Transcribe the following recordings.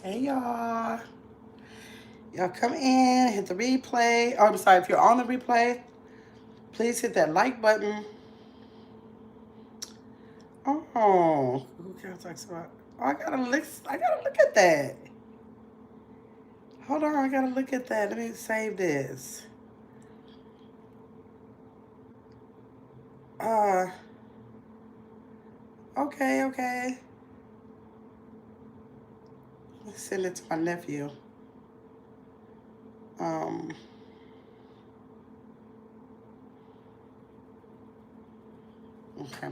Hey y'all. Y'all come in, hit the replay. Oh, I'm sorry, if you're on the replay, please hit that like button. Oh, who talks about? Oh, I gotta look at that. Hold on, I gotta look at that. Let me save this. Uh, okay. Let's send it to my nephew. Um, okay.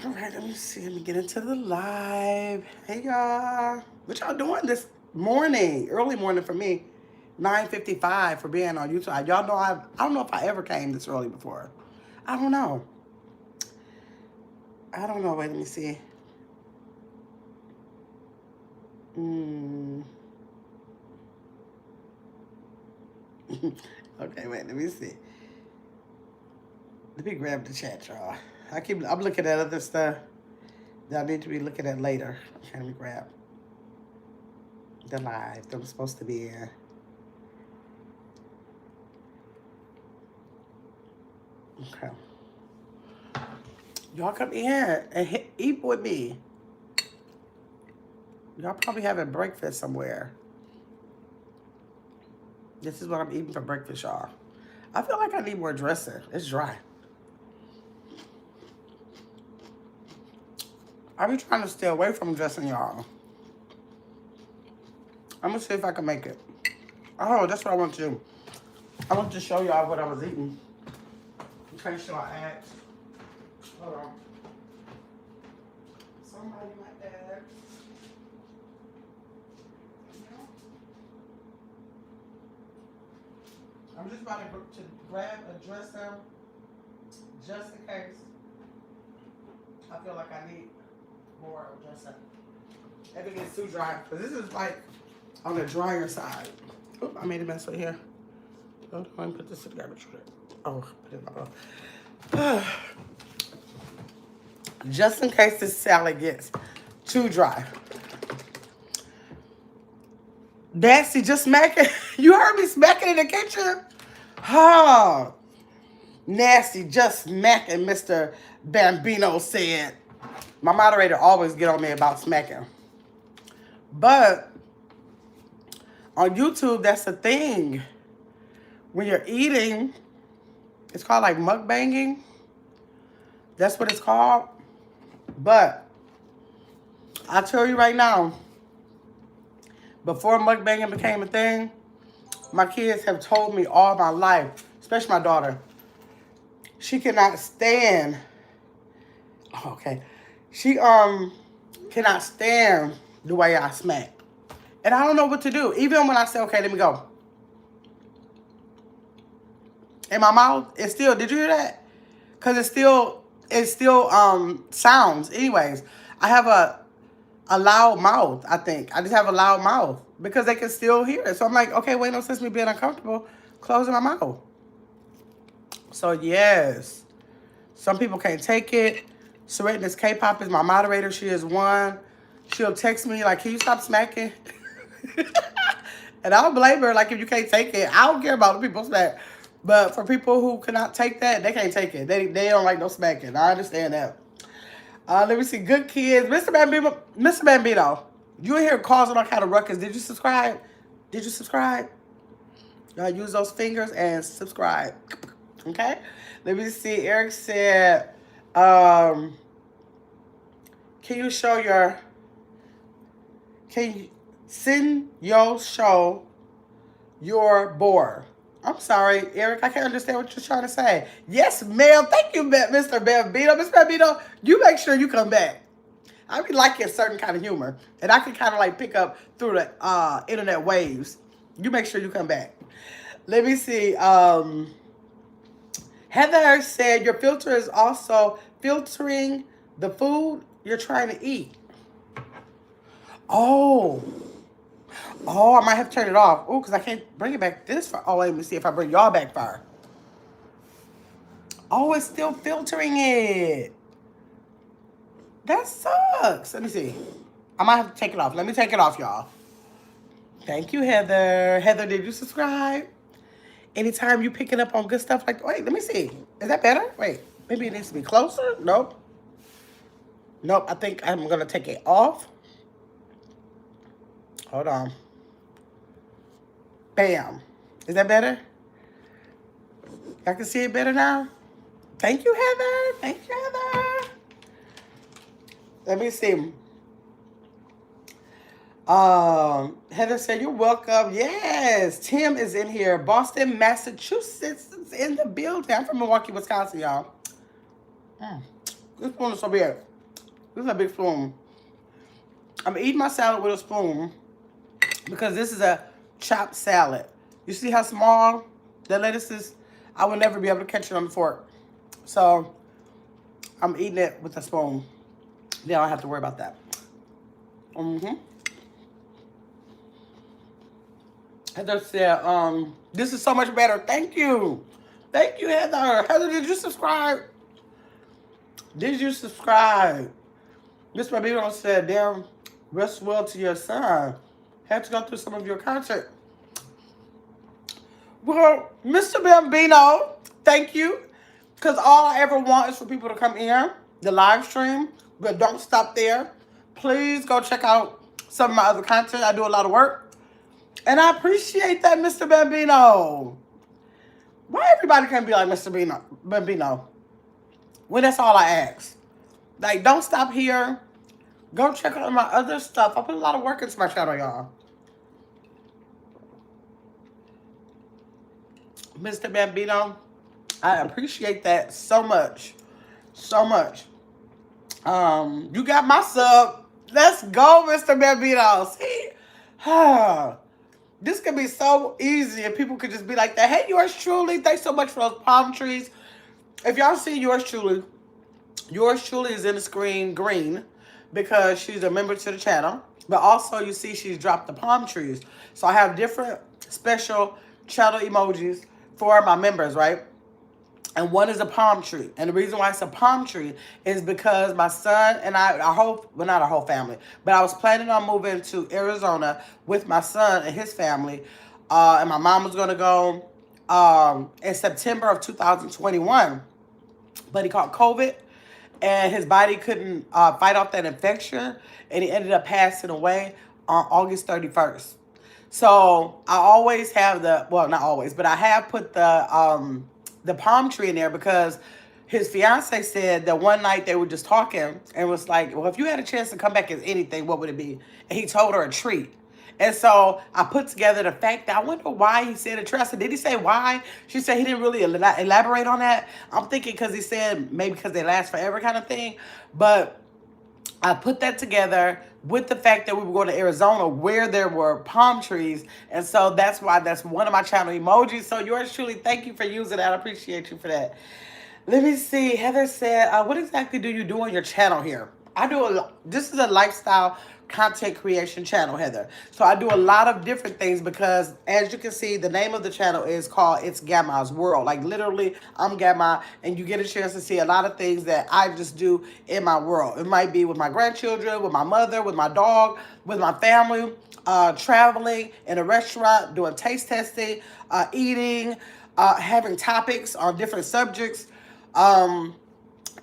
All right, let me see. Let me get into the live. Hey y'all, what y'all doing this morning? Early morning for me. 9:55 for being on YouTube. Y'all know I don't know if I ever came this early before. I don't know. I don't know. Wait, let me see. Mm. Okay, wait, let me see. Let me grab the chat, y'all. I'm looking at other stuff that I need to be looking at later. Okay, let me grab the live that I'm supposed to be in. Okay. Y'all come in and eat with me. Y'all probably having breakfast somewhere. This is what I'm eating for breakfast, y'all. I feel like I need more dressing. It's dry. I be trying to stay away from dressing, y'all. I'm gonna see if I can make it. Oh, that's what I want to do. I want to show y'all what I was eating. In case y'all ask. Hold on. Somebody might ask. I'm just about to grab a dressing just in case I feel like I need more dressing. If it gets too dry. Because this is like on the drier side. Oop, I made a mess right here. Hold on, let me put this in the garbage. Oh, put it in my bowl. Just in case this salad gets too dry. Nasty, just smacking. You heard me smacking in the kitchen? Oh, Nasty, just smacking, Mr. Bambino said. My moderator always get on me about smacking. But on YouTube, that's the thing. When you're eating, it's called like mukbanging. That's what it's called. But I tell you right now, before mukbanging became a thing, my kids have told me all my life, especially my daughter, she cannot stand. Oh, okay, she cannot stand the way I smack, and I don't know what to do. Even when I say, okay, let me go, in my mouth, it's still. Did you hear that? Cause it still sounds. Anyways, I have a loud mouth. I think I just have a loud mouth because they can still hear it. So I'm like, okay, wait, no sense me being uncomfortable closing my mouth. So yes, some people can't take it. Serena's K-pop is my moderator. She is one. She'll text me like, can you stop smacking? And I don't blame her. Like, if you can't take it, I don't care about the people smack. But for people who cannot take that, they can't take it. They don't like no smacking. I understand that. Let me see. Good kids. Mr. Bambino, you in here causing all kind of ruckus. Did you subscribe? Did you subscribe? Use those fingers and subscribe. Okay? Let me see. Eric said, um, can you show your, can you send your show your board? I'm sorry, Eric. I can't understand what you're trying to say. Yes, ma'am. Thank you, Mr. Bambino. Mr. Bambino, you make sure you come back. I be liking certain kind of humor, and I can kind of like pick up through the internet waves. You make sure you come back. Let me see. Heather said your filter is also filtering the food you're trying to eat. Oh. Oh, I might have to turn it off. Oh, because I can't bring it back this far. Oh, let me see if I bring y'all back far. Oh, it's still filtering it. That sucks. Let me see. I might have to take it off. Let me take it off, y'all. Thank you, Heather. Heather, did you subscribe? Anytime you picking up on good stuff like, wait, let me see. Is that better? Wait, maybe it needs to be closer. Nope. Nope, I think I'm going to take it off. Hold on. Bam. Is that better? Y'all can see it better now? Thank you, Heather. Thank you, Heather. Let me see. Heather said, you're welcome. Yes. Tim is in here. Boston, Massachusetts is in the building. I'm from Milwaukee, Wisconsin, y'all. This spoon is so big. This is a big spoon. I'm eating my salad with a spoon because this is a chopped salad. You see how small the lettuce is? I would never be able to catch it on the fork. So I'm eating it with a spoon. Then I don't have to worry about that. Heather said, this is so much better. Thank you. Thank you, Heather. Heather, did you subscribe? Did you subscribe? Miss Bambino said, damn, rest well to your son. Had to go through some of your content. Well, Mr. Bambino, thank you. Because all I ever want is for people to come in, the live stream, but don't stop there. Please go check out some of my other content. I do a lot of work. And I appreciate that, Mr. Bambino. Why everybody can't be like Mr. Bambino? Well, that's all I ask. Like, don't stop here. Go check out my other stuff. I put a lot of work into my channel, y'all. Mr. Bambino, I appreciate that so much. So much. You got my sub. Let's go, Mr. Bambino. See? This could be so easy if people could just be like that. Hey, yours truly. Thanks so much for those palm trees. If y'all see yours truly is in the screen green because she's a member to the channel. But also you see she's dropped the palm trees. So I have different special channel emojis for my members, right? And one is a palm tree. And the reason why it's a palm tree is because my son and I, well, not our whole family, but I was planning on moving to Arizona with my son and his family. And my mom was going to go in September of 2021. But he caught COVID and his body couldn't fight off that infection. And he ended up passing away on August 31st. So I always have well, not always, but I have put the palm tree in there because his fiance said that one night they were just talking and was like, well, if you had a chance to come back as anything, what would it be? And he told her a tree. And so I put together the fact that I wonder why he said a tree. I said, did he say why? She said he didn't really elaborate on that. I'm thinking because he said maybe because they last forever kind of thing. But I put that together with the fact that we were going to Arizona where there were palm trees. And so that's why that's one of my channel emojis. So yours truly, thank you for using that. I appreciate you for that. Let me see. Heather said, what exactly do you do on your channel here? I do this is a lifestyle content creation channel, Heather. So I do a lot of different things because as you can see, the name of the channel is called It's Gamma's World. Like literally, I'm Gamma and you get a chance to see a lot of things that I just do in my world. It might be with my grandchildren, with my mother, with my dog, with my family, traveling in a restaurant, doing taste testing, eating, having topics on different subjects.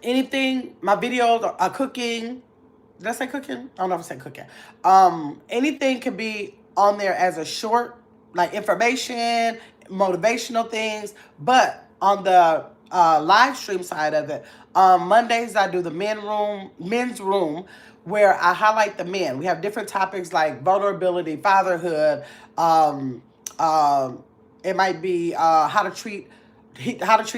Anything, my videos are cooking. Did I say cooking? I don't know if I said cooking. Anything can be on there as a short, like information, motivational things. But on the live stream side of it, Mondays I do the men's room, where I highlight the men. We have different topics like vulnerability, fatherhood. It might be how to treat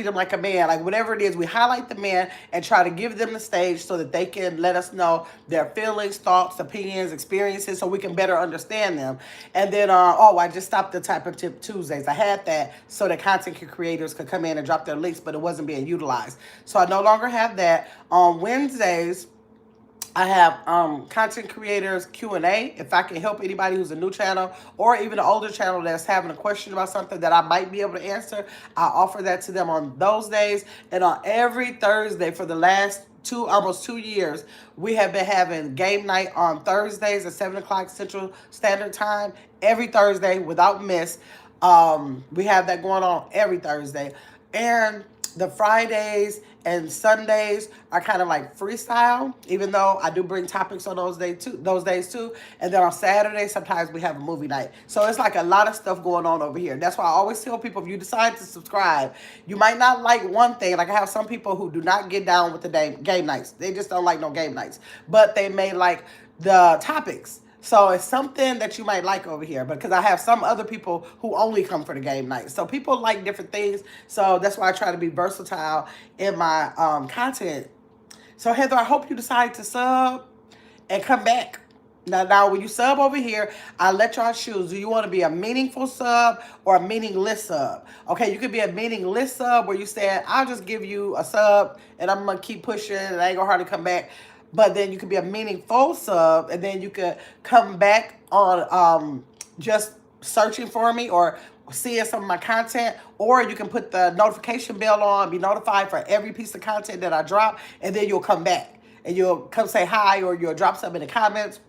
them like a man, like whatever it is. We highlight the man and try to give them the stage so that they can let us know their feelings, thoughts, opinions, experiences, so we can better understand them. And then, I just stopped the Type of Tip Tuesdays. I had that so that content creators could come in and drop their links, but it wasn't being utilized. So I no longer have that. On Wednesdays, I have content creators Q&A. If I can help anybody who's a new channel or even an older channel that's having a question about something that I might be able to answer, I offer that to them on those days. And on every Thursday for the last almost 2 years, we have been having game night on Thursdays at 7 o'clock Central Standard Time every Thursday without miss. We have that going on every Thursday, and the Fridays and Sundays are kind of like freestyle, even though I do bring topics on those days too. And then on Saturday, sometimes we have a movie night. So it's like a lot of stuff going on over here. That's why I always tell people, if you decide to subscribe, you might not like one thing. Like I have some people who do not get down with the game nights. They just don't like no game nights. But they may like the topics. So it's something that you might like over here, because I have some other people who only come for the game night. So people like different things. So that's why I try to be versatile in my content. So Heather, I hope you decide to sub and come back. Now, when you sub over here, I let y'all choose. Do you want to be a meaningful sub or a meaningless sub? Okay, you could be a meaningless sub where you said, I'll just give you a sub and I'm going to keep pushing and I ain't going to hardly come back. But then you could be a meaningful sub, and then you could come back on just searching for me or seeing some of my content, or you can put the notification bell on, be notified for every piece of content that I drop, and then you'll come back and you'll come say hi, or you'll drop something in the comments,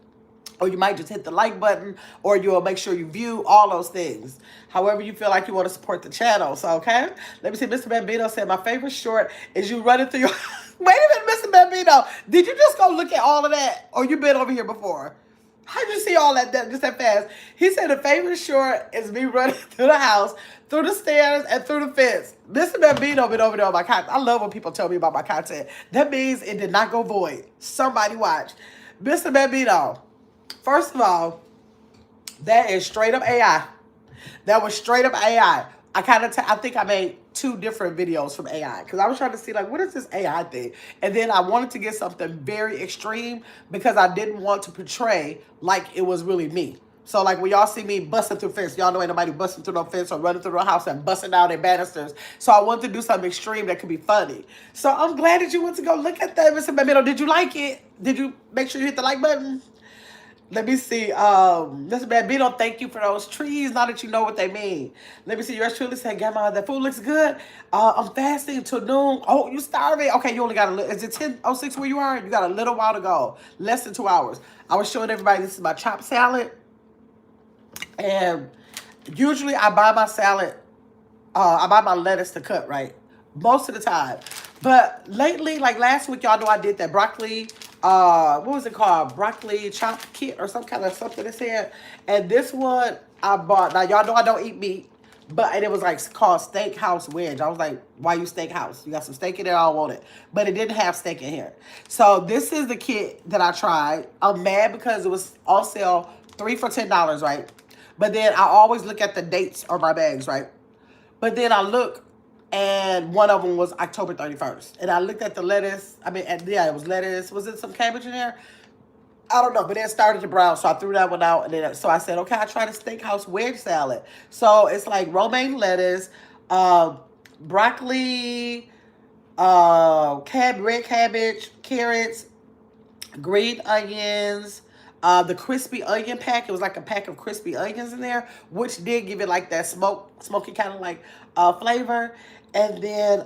or you might just hit the like button, or you'll make sure you view all those things. However you feel like you want to support the channel. So, okay? Let me see. Mr. Bambino said, my favorite short is you running through your... Wait a minute, Mr. Bambino. Did you just go look at all of that? Or you been over here before? How'd you see all that just that fast? He said the favorite short is me running through the house, through the stairs, and through the fence. Mr. Bambino been over there on my content. I love when people tell me about my content. That means it did not go void. Somebody watch. Mr. Bambino, first of all, that is straight up AI. That was straight up AI. I think I made 2 different videos from AI because I was trying to see, like, what is this AI thing? And then I wanted to get something very extreme because I didn't want to portray like it was really me. So, like, when y'all see me busting through fence, y'all know ain't nobody busting through no fence or running through the house and busting down their banisters. So I wanted to do something extreme that could be funny. So I'm glad that you went to go look at that, Mr. Bambino. Did you like it? Did you make sure you hit the like button? Let me see. Mr. Bambino, thank you for those trees. Now that you know what they mean. Let me see. Yours truly said, Grandma, that food looks good. I'm fasting until noon. Oh, you starving? Okay, you only got a little. Is it 10:06 where you are? You got a little while to go. Less than 2 hours. I was showing everybody this is my chopped salad. And usually I buy my salad. I buy my lettuce to cut, right? Most of the time. But lately, like last week, y'all know I did that broccoli, what was it called? Broccoli chop kit or some kind of something it said. And this one I bought. Now, y'all know I don't eat meat, but it was like called Steakhouse Wedge. I was like, why you Steakhouse? You got some steak in there? I don't want it. But it didn't have steak in here. So this is the kit that I tried. I'm mad because it was on sale 3 for $10, right? But then I always look at the dates on my bags, right? But then I look, and one of them was October 31st. And I looked at the lettuce. I mean, yeah, it was lettuce. Was it some cabbage in there? I don't know, but it started to brown, so I threw that one out. And then, so I said, okay, I tried a Steakhouse wedge salad. So it's like romaine lettuce, broccoli, red cabbage, carrots, green onions, the crispy onion pack. It was like a pack of crispy onions in there, which did give it like that smoky kind of like flavor. And then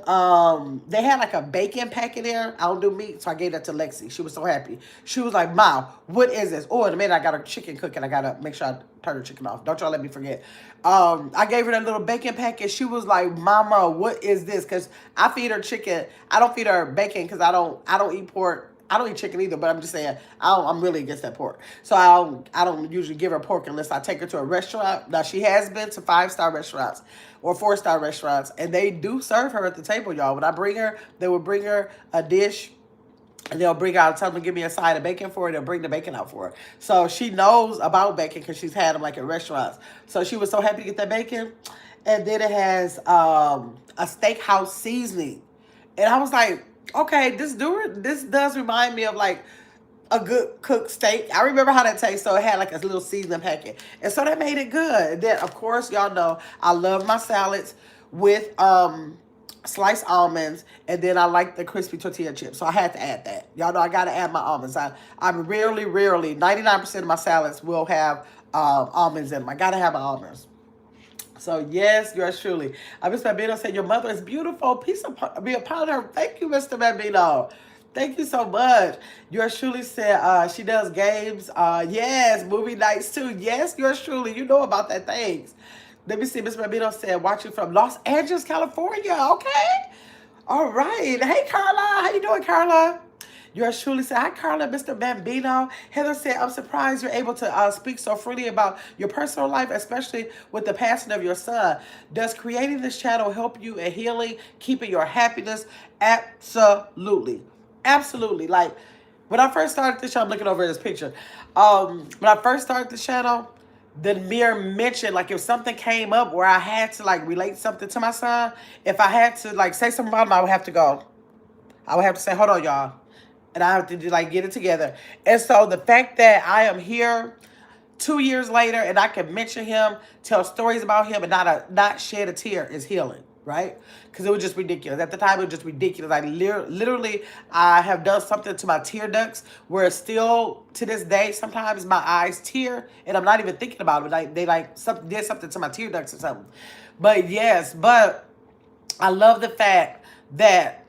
they had like a bacon pack in there. I don't do meat, so I gave that to Lexi. She was so happy. She was like, Mom, what is this? Oh, in a minute, I got a chicken cooking. I got to make sure I turn the chicken off. Don't y'all let me forget. I gave her that little bacon pack, and she was like, Mama, what is this? Because I feed her chicken. I don't feed her bacon because I don't eat pork. I don't eat chicken either, but I'm just saying I'm really against that pork. So I don't usually give her pork unless I take her to a restaurant. Now, she has been to 5-star restaurants or 4-star restaurants, and they do serve her at the table, y'all. When I bring her, they will bring her a dish, and they'll bring out, tell them to give me a side of bacon for her. They'll bring the bacon out for her. So she knows about bacon because she's had them like at restaurants. So she was so happy to get that bacon. And then it has a Steakhouse seasoning. And I was like, okay, this does remind me of like a good cooked steak. I remember how that tastes, so it had like a little seasoning packet. And so that made it good. And then, of course, y'all know I love my salads with sliced almonds, and then I like the crispy tortilla chips. So I had to add that. Y'all know I got to add my almonds. I'm rarely, 99% of my salads will have almonds in them. I got to have almonds. So, yes, yours truly. Mr. Bambino said, your mother is beautiful. Peace be upon her. Thank you, Mr. Bambino. Thank you so much. Yours truly said she does games. Yes, movie nights too. Yes, yours truly. You know about that things. Let me see. Miss Bambino said watching from Los Angeles, California. Okay. All right. Hey, Carla. How you doing, Carla? Yours truly said, hi, Carla, Mr. Bambino. Heather said, I'm surprised you're able to speak so freely about your personal life, especially with the passing of your son. Does creating this channel help you in healing, keeping your happiness? Absolutely. Absolutely. Like, when I first started this channel, I'm looking over this picture. When I first started the channel, the mere mention, like if something came up where I had to like relate something to my son, if I had to like say something about him, I would have to go. I would have to say, hold on, y'all. And I have to like get it together. And so the fact that I am here 2 years later and I can mention him, tell stories about him, and not shed a tear is healing, right? Because it was just ridiculous. At the time, it was just ridiculous. Like literally, I have done something to my tear ducts where still to this day, sometimes my eyes tear and I'm not even thinking about it. Like they like something did something to my tear ducts or something. But yes, but I love the fact that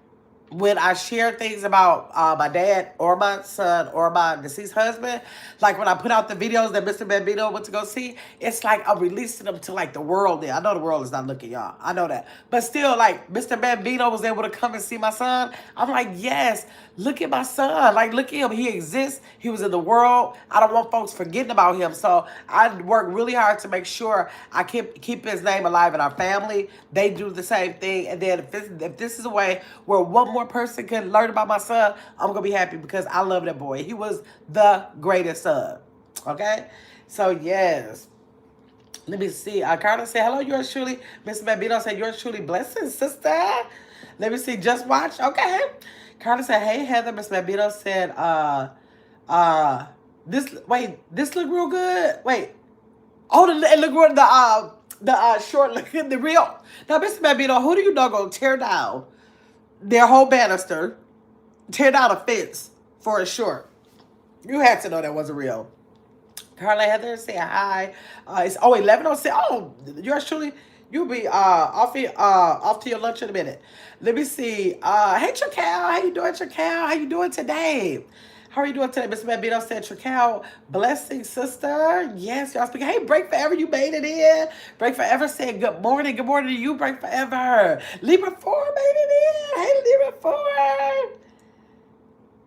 when I share things about my dad or my son or my deceased husband, like when I put out the videos that Mr. Bambino went to go see, it's like I'm releasing them to like the world there. I know the world is not looking, y'all. I know that. But still, like Mr. Bambino was able to come and see my son. I'm like, yes, look at my son. Like, look at him. He exists. He was in the world. I don't want folks forgetting about him. So I work really hard to make sure I keep his name alive in our family. They do the same thing. And then if this is a way where one more person can learn about my son, I'm going to be happy because I love that boy. He was the greatest son. Okay? So, yes. Let me see. Carla said, hello, yours truly. Mr. Bambino said, yours truly. Blessings, sister. Let me see. Just watch. Okay. Carla said, hey, Heather. Mr. Bambino said, this look real good. Wait. Oh, it look real, the short look, the real. Now, Mr. Bambino, who do you know gonna tear down their whole banister, tear down a fence for a short? You had to know that wasn't real. Carla Heather say hi. It's 11:06. Oh, yours truly. You'll be off to your lunch in a minute. Let me see. Hey Chacal, how you doing, Chacal? How you doing today? How are you doing today? Mr. Bambino said, Chacal, blessing, sister. Yes, y'all speaking. Hey, Break Forever, you made it in. Break Forever said, good morning. Good morning to you, Break Forever. Libra 4 made it in. Hey, Libra 4.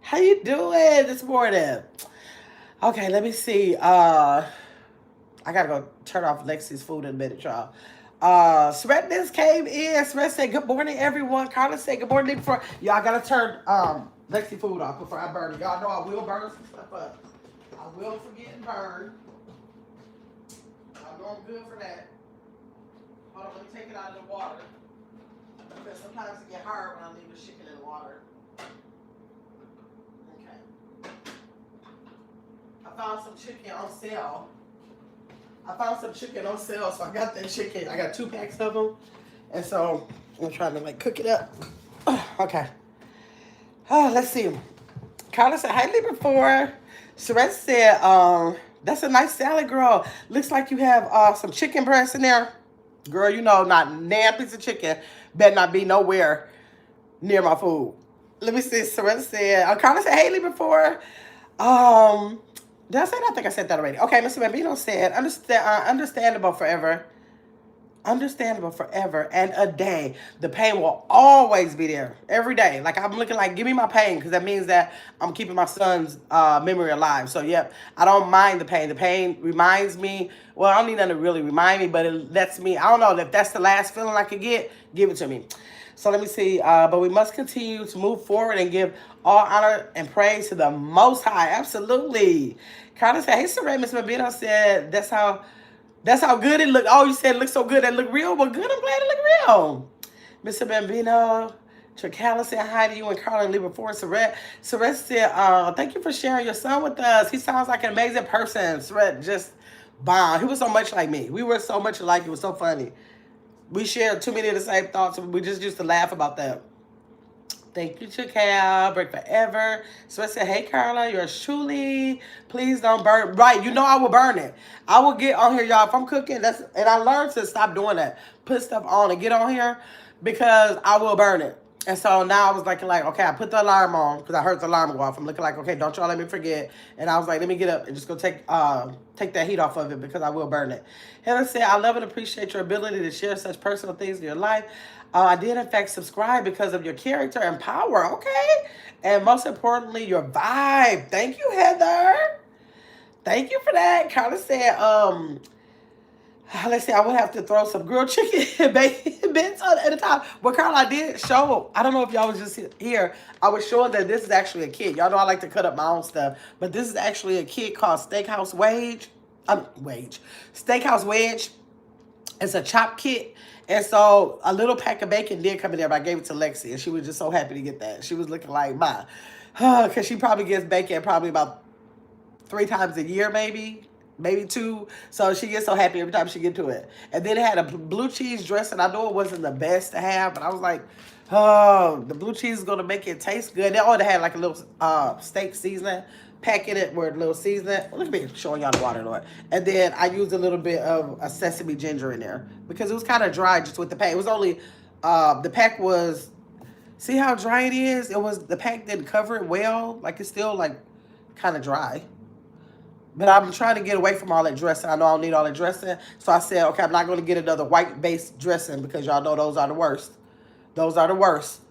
How you doing this morning? Okay, let me see. I gotta go turn off Lexi's food in a minute, y'all. Sretness came in. Sret said, good morning, everyone. Carla said, good morning, before. Y'all gotta turn Lexi food off before I burn it. Y'all know I will burn some stuff up. I will forget and burn. I know I'm good for that. Hold on, let me take it out of the water. Because sometimes it get hard when I leave the chicken in the water. Okay. I found some chicken on sale. So I got that chicken. I got 2 packs of them. And so I'm trying to like cook it up. Okay. Let's see. Carla said, hi, Libra 4. Suret said, that's a nice salad, girl. Looks like you have some chicken breasts in there. Girl, you know, not damn piece of chicken better not be nowhere near my food. Let me see. Suret said, Carla said, hey, Libra 4. Did I say that? I think I said that already. Okay, Mr. Bambino said, understandable forever. Understandable forever and a day. The pain will always be there every day. Like I'm looking like, give me my pain because that means that I'm keeping my son's memory alive. So, yep, I don't mind the pain. The pain reminds me, well, I don't need nothing to really remind me, but it lets me, I don't know, if that's the last feeling I could get, give it to me. So let me see. But we must continue to move forward and give all honor and praise to the Most High. Absolutely. Carla said, hey, Saray, Miss Mabino said, that's how good it looked. Oh, you said it looked so good. It looked real. Well, good. I'm glad it looked real. Mr. Bambino, Tracala said hi to you and Carla and Libra 4. Saret said, thank you for sharing your son with us. He sounds like an amazing person. Saret just bomb. He was so much like me. We were so much alike. It was so funny. We shared too many of the same thoughts. We just used to laugh about that. Thank you, Chacal. Break Forever. So I said, hey, Carla, yours truly. Please don't burn. Right, you know I will burn it. I will get on here, y'all. If I'm cooking, and I learned to stop doing that. Put stuff on and get on here because I will burn it. And so now I was like, okay, I put the alarm on because I heard the alarm go off. I'm looking like, okay, don't y'all let me forget. And I was like, let me get up and just go take that heat off of it because I will burn it. Heather said, I love and appreciate your ability to share such personal things in your life. I did in fact subscribe because of your character and power. Okay. And most importantly, your vibe. Thank you, Heather. Thank you for that. Carla said, let's see, I would have to throw some grilled chicken and bacon bits on at the top. But Carl, I did show, I don't know if y'all was just here, I was showing that this is actually a kit. Y'all know I like to cut up my own stuff. But this is actually a kit called Steakhouse Steakhouse Wedge. It's a chop kit. And so a little pack of bacon did come in there, but I gave it to Lexi. And she was just so happy to get that. She was looking like, ma. Because she probably gets bacon probably about 3 times a year, maybe 2. So she gets so happy every time she get to it. And then it had a blue cheese dressing. I know it wasn't the best to have, but I was like, oh, the blue cheese is going to make it taste good. They already had like a little steak seasoning pack in it with a little seasoning. Look at me showing y'all the water, Lord. And then I used a little bit of a sesame ginger in there because it was kind of dry just with the pack. It was only, the pack was, see how dry it is? It was, the pack didn't cover it well. Like it's still like kind of dry. But I'm trying to get away from all that dressing. I know I don't need all that dressing. So I said, okay, I'm not going to get another white-based dressing because y'all know those are the worst. Those are the worst.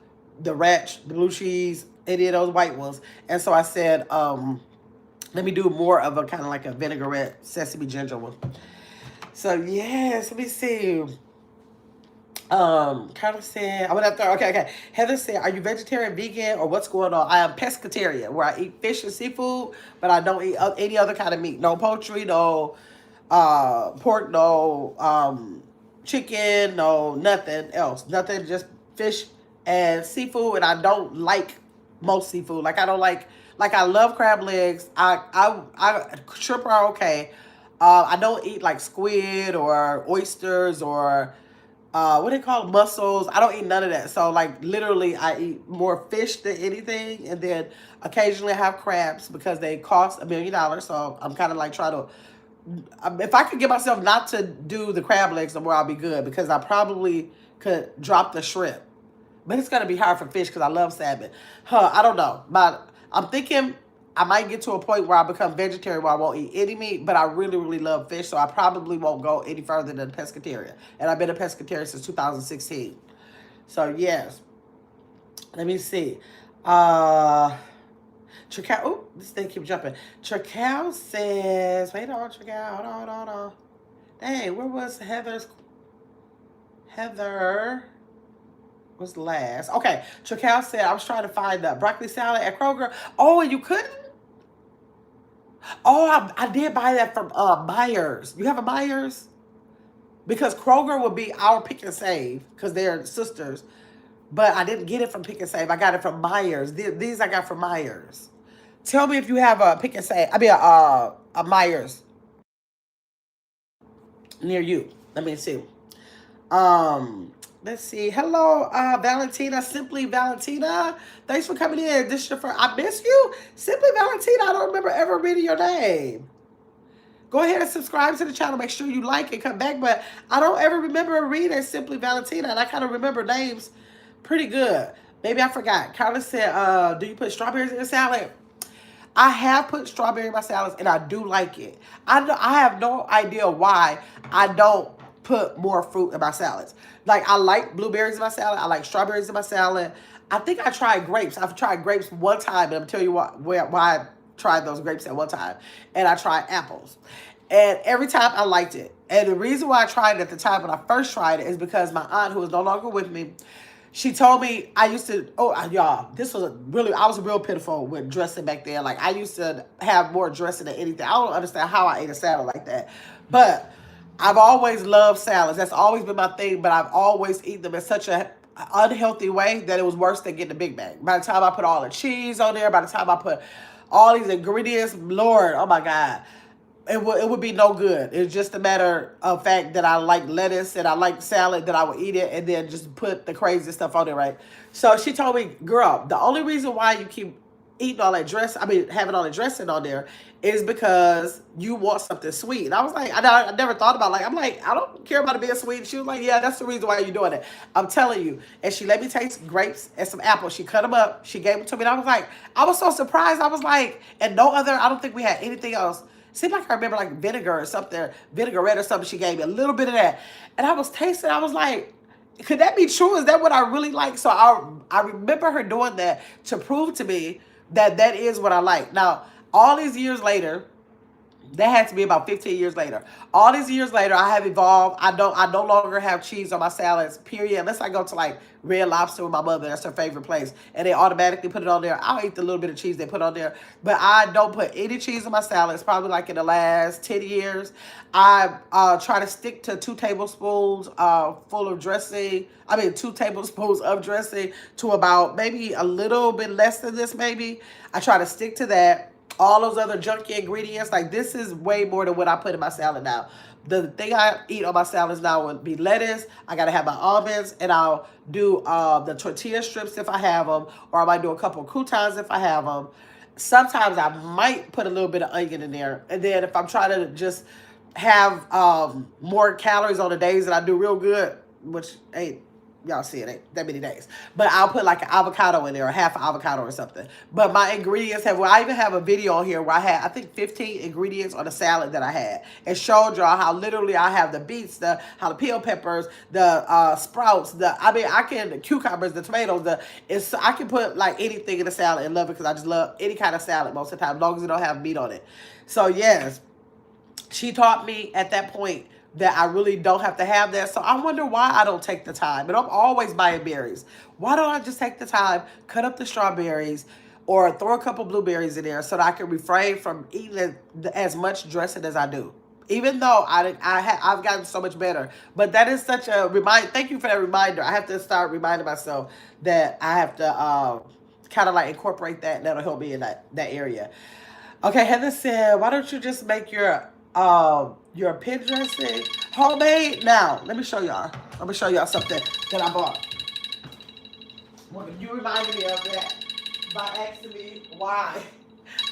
The ranch, the blue cheese, any of those white ones. And so I said, let me do more of a kind of like a vinaigrette sesame ginger one. So, yes, let me see. Carla said, I went up there. Okay. Heather said, are you vegetarian, vegan, or what's going on? I am pescatarian, where I eat fish and seafood, but I don't eat any other kind of meat. No poultry, no pork, no chicken, no nothing else. Nothing, just fish and seafood. And I don't like most seafood. Like I don't like I love crab legs. I shrimp are okay. I don't eat like squid or oysters or what do they call it? Mussels. I don't eat none of that. So like literally I eat more fish than anything. And then occasionally I have crabs because they cost $1 million. So I'm kind of like trying to, if I could get myself not to do the crab legs no more, I'll be good because I probably could drop the shrimp. But it's going to be hard for fish because I love salmon. I don't know. But I'm thinking I might get to a point where I become vegetarian where I won't eat any meat, but I really, really love fish, so I probably won't go any further than pescatarian. And I've been a pescatarian since 2016. So, yes. Let me see. Tracao, oh, this thing keeps jumping. Tracao says, wait on, Tracao, hold on. Dang, where was Heather was last. Okay, Tracao said, I was trying to find the broccoli salad at Kroger. Oh, and you couldn't? Oh, I did buy that from Myers. You have a Myers? Because Kroger would be our Pick and Save because they're sisters. But I didn't get it from Pick and Save. I got it from Myers. These I got from Myers. Tell me if you have a Pick and Save. I mean, a Myers near you. Let me see. Let's see. Hello, Valentina. Simply Valentina. Thanks for coming in. This is your first. I miss you. Simply Valentina. I don't remember ever reading your name. Go ahead and subscribe to the channel. Make sure you like and come back. But I don't ever remember reading Simply Valentina. And I kind of remember names pretty good. Maybe I forgot. Carla said, do you put strawberries in your salad? I have put strawberry in my salads, and I do like it. I have no idea why I don't put more fruit in my salads. Like, I like blueberries in my salad. I like strawberries in my salad. I think I tried grapes. I've tried grapes one time, and I'm going to tell you why I tried those grapes at one time. And I tried apples. And every time I liked it. And the reason why I tried it at the time when I first tried it is because my aunt, who is no longer with me, she told me I used to, y'all, I was real pitiful with dressing back then. Like, I used to have more dressing than anything. I don't understand how I ate a salad like that. But I've always loved salads. That's always been my thing, but I've always eaten them in such an unhealthy way that it was worse than getting a Big Mac. By the time I put all the cheese on there, by the time I put all these ingredients, Lord, oh my God, it would be no good. It's just a matter of fact that I like lettuce and I like salad, that I would eat it and then just put the crazy stuff on there, right? So she told me, girl, the only reason why you keep eating all that dress, I mean, having all the dressing on there is because you want something sweet. And I was like, I never thought about, like, I'm like, I don't care about it being sweet. She was like, yeah, that's the reason why you're doing it. I'm telling you. And she let me taste grapes and some apples. She cut them up. She gave them to me. And I was like, I was so surprised. I was like, and no other, I don't think we had anything else. Seemed like I remember like vinegar or something, vinaigrette or something. She gave me a little bit of that. And I was tasting, I was like, could that be true? Is that what I really like? So I remember her doing that to prove to me that that is what I like. Now, all these years later, that had to be about 15 years later. All these years later, I have evolved. I no longer have cheese on my salads, period. Unless I go to like Red Lobster with my mother, that's her favorite place, and they automatically put it on there. I'll eat the little bit of cheese they put on there, but I don't put any cheese on my salads. Probably like in the last 10 years. I try to stick to 2 tablespoons full of dressing. I mean, 2 tablespoons of dressing to about maybe a little bit less than this, maybe. I try to stick to that. All those other junky ingredients, like this is way more than what I put in my salad now. The thing I eat on my salads now would be lettuce. I gotta have my almonds, and I'll do the tortilla strips if I have them, or I might do a couple of croutons if I have them. Sometimes I might put a little bit of onion in there, and then if I'm trying to just have more calories on the days that I do real good, which ain't, y'all see it ain't that many days, but I'll put like an avocado in there, or half an avocado or something. But my ingredients have, well, I even have a video on here where I had, I think, 15 ingredients on a salad that I had, and showed y'all how literally I have the beets, the jalapeno peppers, the sprouts, the cucumbers, the tomatoes, I can put like anything in the salad and love it, because I just love any kind of salad most of the time, as long as it don't have meat on it. So yes, she taught me at that point that I really don't have to have that. So I wonder why I don't take the time. And I'm always buying berries. Why don't I just take the time, cut up the strawberries, or throw a couple blueberries in there so that I can refrain from eating as much dressing as I do? Even though I've gotten so much better. But that is such a reminder. Thank you for that reminder. I have to start reminding myself that I have to kind of like incorporate that, and that'll help me in that area. Okay, Heather said, why don't you just make your pin dressing homemade? Now, let me show y'all. Let me show y'all something that I bought. Well, you reminded me of that by asking me why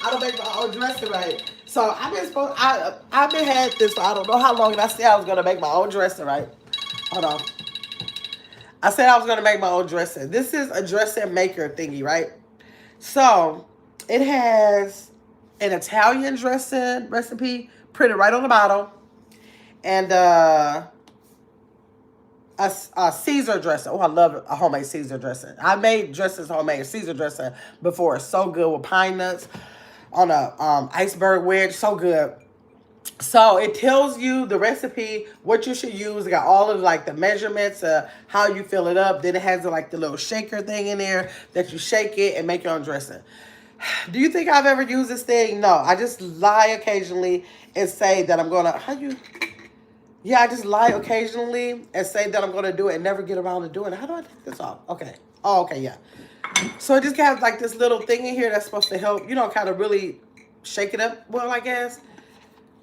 I don't make my own dressing right. So I've been had this for I don't know how long, and I said I was gonna make my own dressing right. Hold on. I said I was gonna make my own dressing. This is a dressing maker thingy, right? So it has an Italian dressing recipe printed right on the bottom, and a Caesar dressing. Oh, I love a homemade Caesar dressing. I made dressings homemade Caesar dressing before. It's so good with pine nuts on a iceberg wedge. So good. So it tells you the recipe, what you should use. It got all of like the measurements, how you fill it up. Then it has like the little shaker thing in there that you shake it and make your own dressing. Do you think I've ever used this thing? No, I just lie occasionally and say that I'm gonna, yeah, I just lie occasionally and say that I'm gonna do it and never get around to doing it. How do I take this off? Okay. Oh, okay, yeah. So it just has like this little thing in here that's supposed to help, kind of really shake it up well, I guess.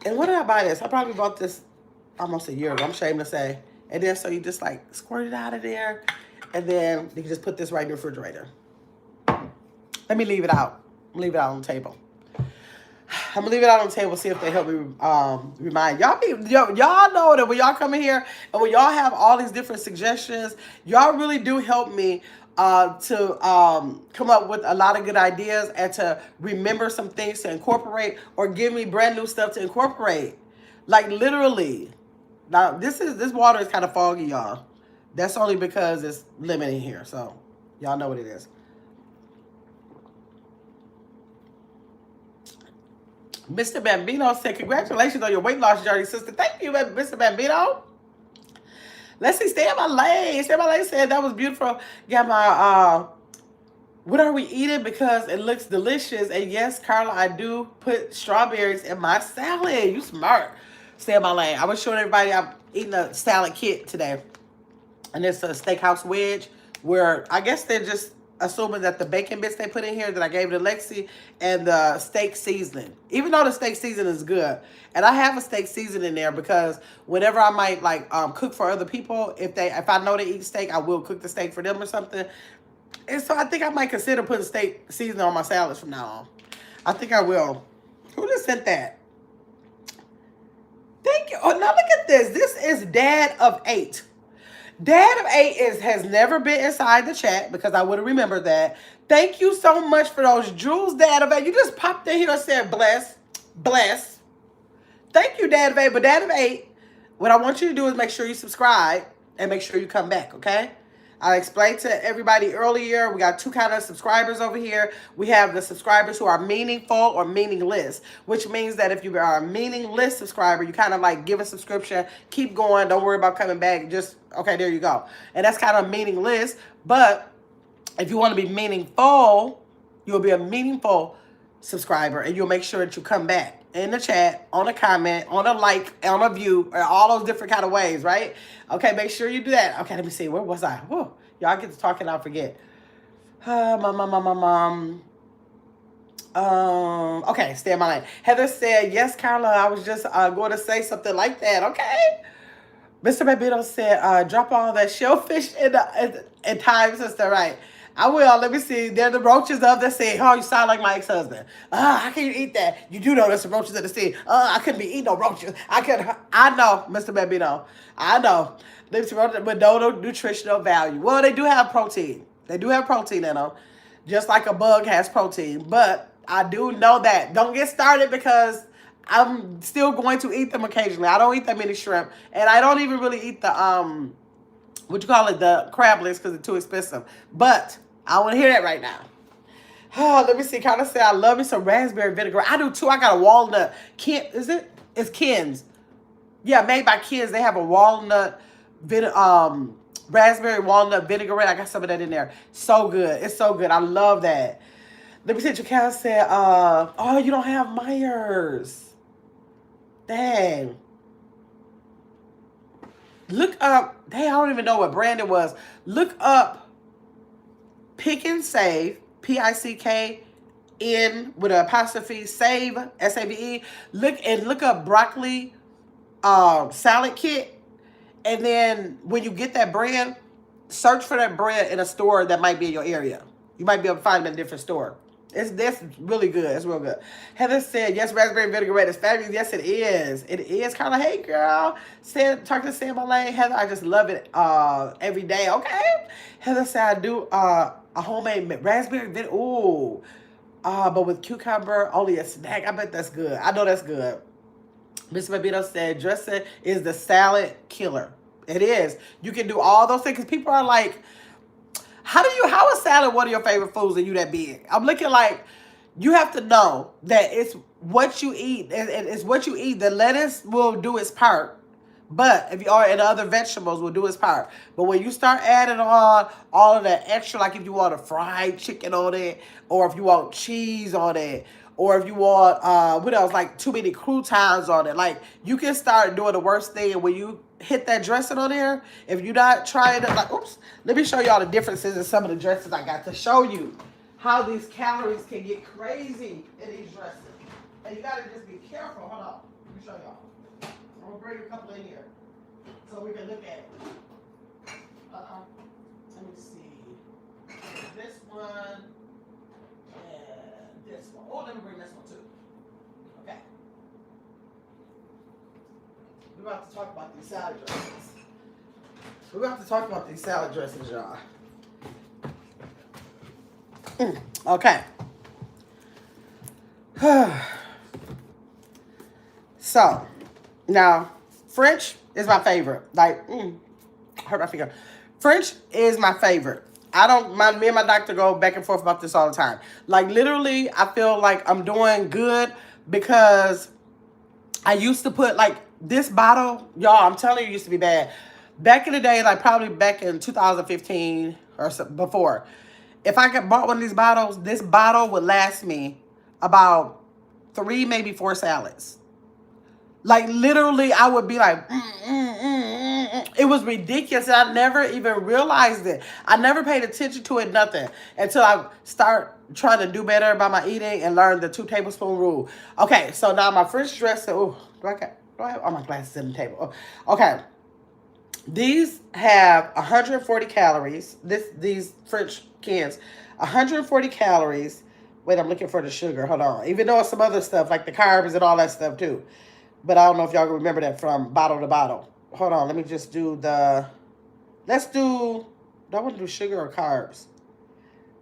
And when did I buy this? I probably bought this almost a year ago, I'm ashamed to say. And then so you just like squirt it out of there, and then you can just put this right in the refrigerator. Let me leave it out. Leave it out on the table. I'm gonna leave it out on the table, see if they help me remind y'all. Y'all know that when y'all come in here and when y'all have all these different suggestions, y'all really do help me to come up with a lot of good ideas and to remember some things to incorporate, or give me brand new stuff to incorporate. Like literally. Now this water is kind of foggy, y'all. That's only because it's lemon in here, so y'all know what it is. Mr. Bambino said, congratulations on your weight loss journey, sister. Thank you, Mr. Bambino. Let's see, stay in my lane. Stay in my lane said that was beautiful. Got my, what are we eating? Because it looks delicious. And yes, Carla, I do put strawberries in my salad. You smart. Stay in my lane. I was showing everybody I'm eating a salad kit today. And it's a steakhouse wedge where I guess they're just assuming that the bacon bits they put in here that I gave to Lexi, and the steak seasoning, even though the steak seasoning is good. And I have a steak seasoning in there because whenever I might like cook for other people, if I know they eat steak, I will cook the steak for them or something. And so I think I might consider putting steak seasoning on my salads from now on. I think I will. Who just sent that? Thank you. Oh, now look at this. This is Dad of 8. Dad of 8 has never been inside the chat because I would have remembered that. Thank you so much for those jewels, Dad of 8. You just popped in here and said bless. Bless. Thank you, Dad of 8. But Dad of 8, what I want you to do is make sure you subscribe and make sure you come back, okay? I explained to everybody earlier, we got 2 kind of subscribers over here. We have the subscribers who are meaningful or meaningless, which means that if you are a meaningless subscriber, you kind of like give a subscription, keep going, don't worry about coming back, just, okay, there you go. And that's kind of meaningless, but if you want to be meaningful, you'll be a meaningful subscriber and you'll make sure that you come back in the chat, on a comment, on a like, on a view, all those different kind of ways, right? Okay, make sure you do that. Okay, let me see. Where was I? Whoa. Y'all get to talking, I'll forget. Okay, stay in my lane. Heather said, yes, Carla, I was just going to say something like that. Okay. Mr. Babito said, drop all that shellfish in time, sister, right? I will. Let me see. They're the roaches of the sea. Oh, you sound like my ex-husband. How can you eat that? You do know there's some roaches of the sea. I couldn't be eating no roaches. I know, Mr. Babino. I know. There's roaches with no nutritional value. Well, they do have protein. They do have protein in them. Just like a bug has protein. But I do know that. Don't get started because I'm still going to eat them occasionally. I don't eat that many shrimp. And I don't even really eat the, the crablets because they're too expensive. But I want to hear that right now. Oh, let me see. Kind of say I love me some raspberry vinegar. I do too. I got a walnut. It's Ken's. Yeah, made by Ken's. They have a walnut, raspberry walnut vinaigrette. I got some of that in there. So good. It's so good. I love that. Let me see. Jakal said, oh, you don't have Myers. Dang. Look up. Dang, I don't even know what brand it was. Look up Pick and Save, P-I-C-K-N with an apostrophe, save, S-A-V-E. Look up broccoli salad kit. And then when you get that brand, search for that brand in a store that might be in your area. You might be able to find it in a different store. That's really good. It's real good. Heather said, yes, raspberry vinaigrette is fabulous. Yes, it is. It is. Kind of, hey, girl. Talking to Sam Lane. Heather, I just love it every day. Okay. Heather said, I do a homemade raspberry vinegar. Ooh. But with cucumber, only a snack. I bet that's good. I know that's good. Miss Babito said, dressing is the salad killer. It is. You can do all those things. Because people are like, how is salad one of your favorite foods and you that big? I'm looking like you have to know that it's what you eat. It's what you eat. The lettuce will do its part. But if you are in other vegetables will do its part. But when you start adding on all of that extra, like if you want a fried chicken on it, or if you want cheese on it, or if you want, what else, like too many croutons on it. Like, you can start doing the worst thing when you hit that dressing on there. If you're not trying to, like, oops, let me show y'all the differences in some of the dresses I got to show you how these calories can get crazy in these dresses. And you got to just be careful. Hold on. Let me show y'all. I'm going to bring a couple in here so we can look at it. Let me see. This one. This one. Oh, let me bring this one too. Okay. We're about to talk about these salad dressings. We're about to talk about these salad dressings, y'all. Okay. So, now, French is my favorite. Like, hurt my finger. French is my favorite. Me and my doctor go back and forth about this all the time. Like, literally, I feel like I'm doing good because I used to put, like, this bottle, y'all, I'm telling you, it used to be bad. Back in the day, like, probably back in 2015 or so, before, if I bought one of these bottles, this bottle would last me about 3, maybe 4 salads. Like, literally, I would be like, It was ridiculous. And I never even realized it. I never paid attention to it, nothing. Until I start trying to do better about my eating and learn the 2 tablespoon rule. Okay, so now my French dressing. Oh, do I have all my glasses on the table? Oh, okay. These have 140 calories. These French cans. 140 calories. Wait, I'm looking for the sugar. Hold on. Even though it's some other stuff like the carbs and all that stuff too. But I don't know if y'all remember that from bottle to bottle. Hold on. Let me just do the... Let's do... Do I want to do sugar or carbs?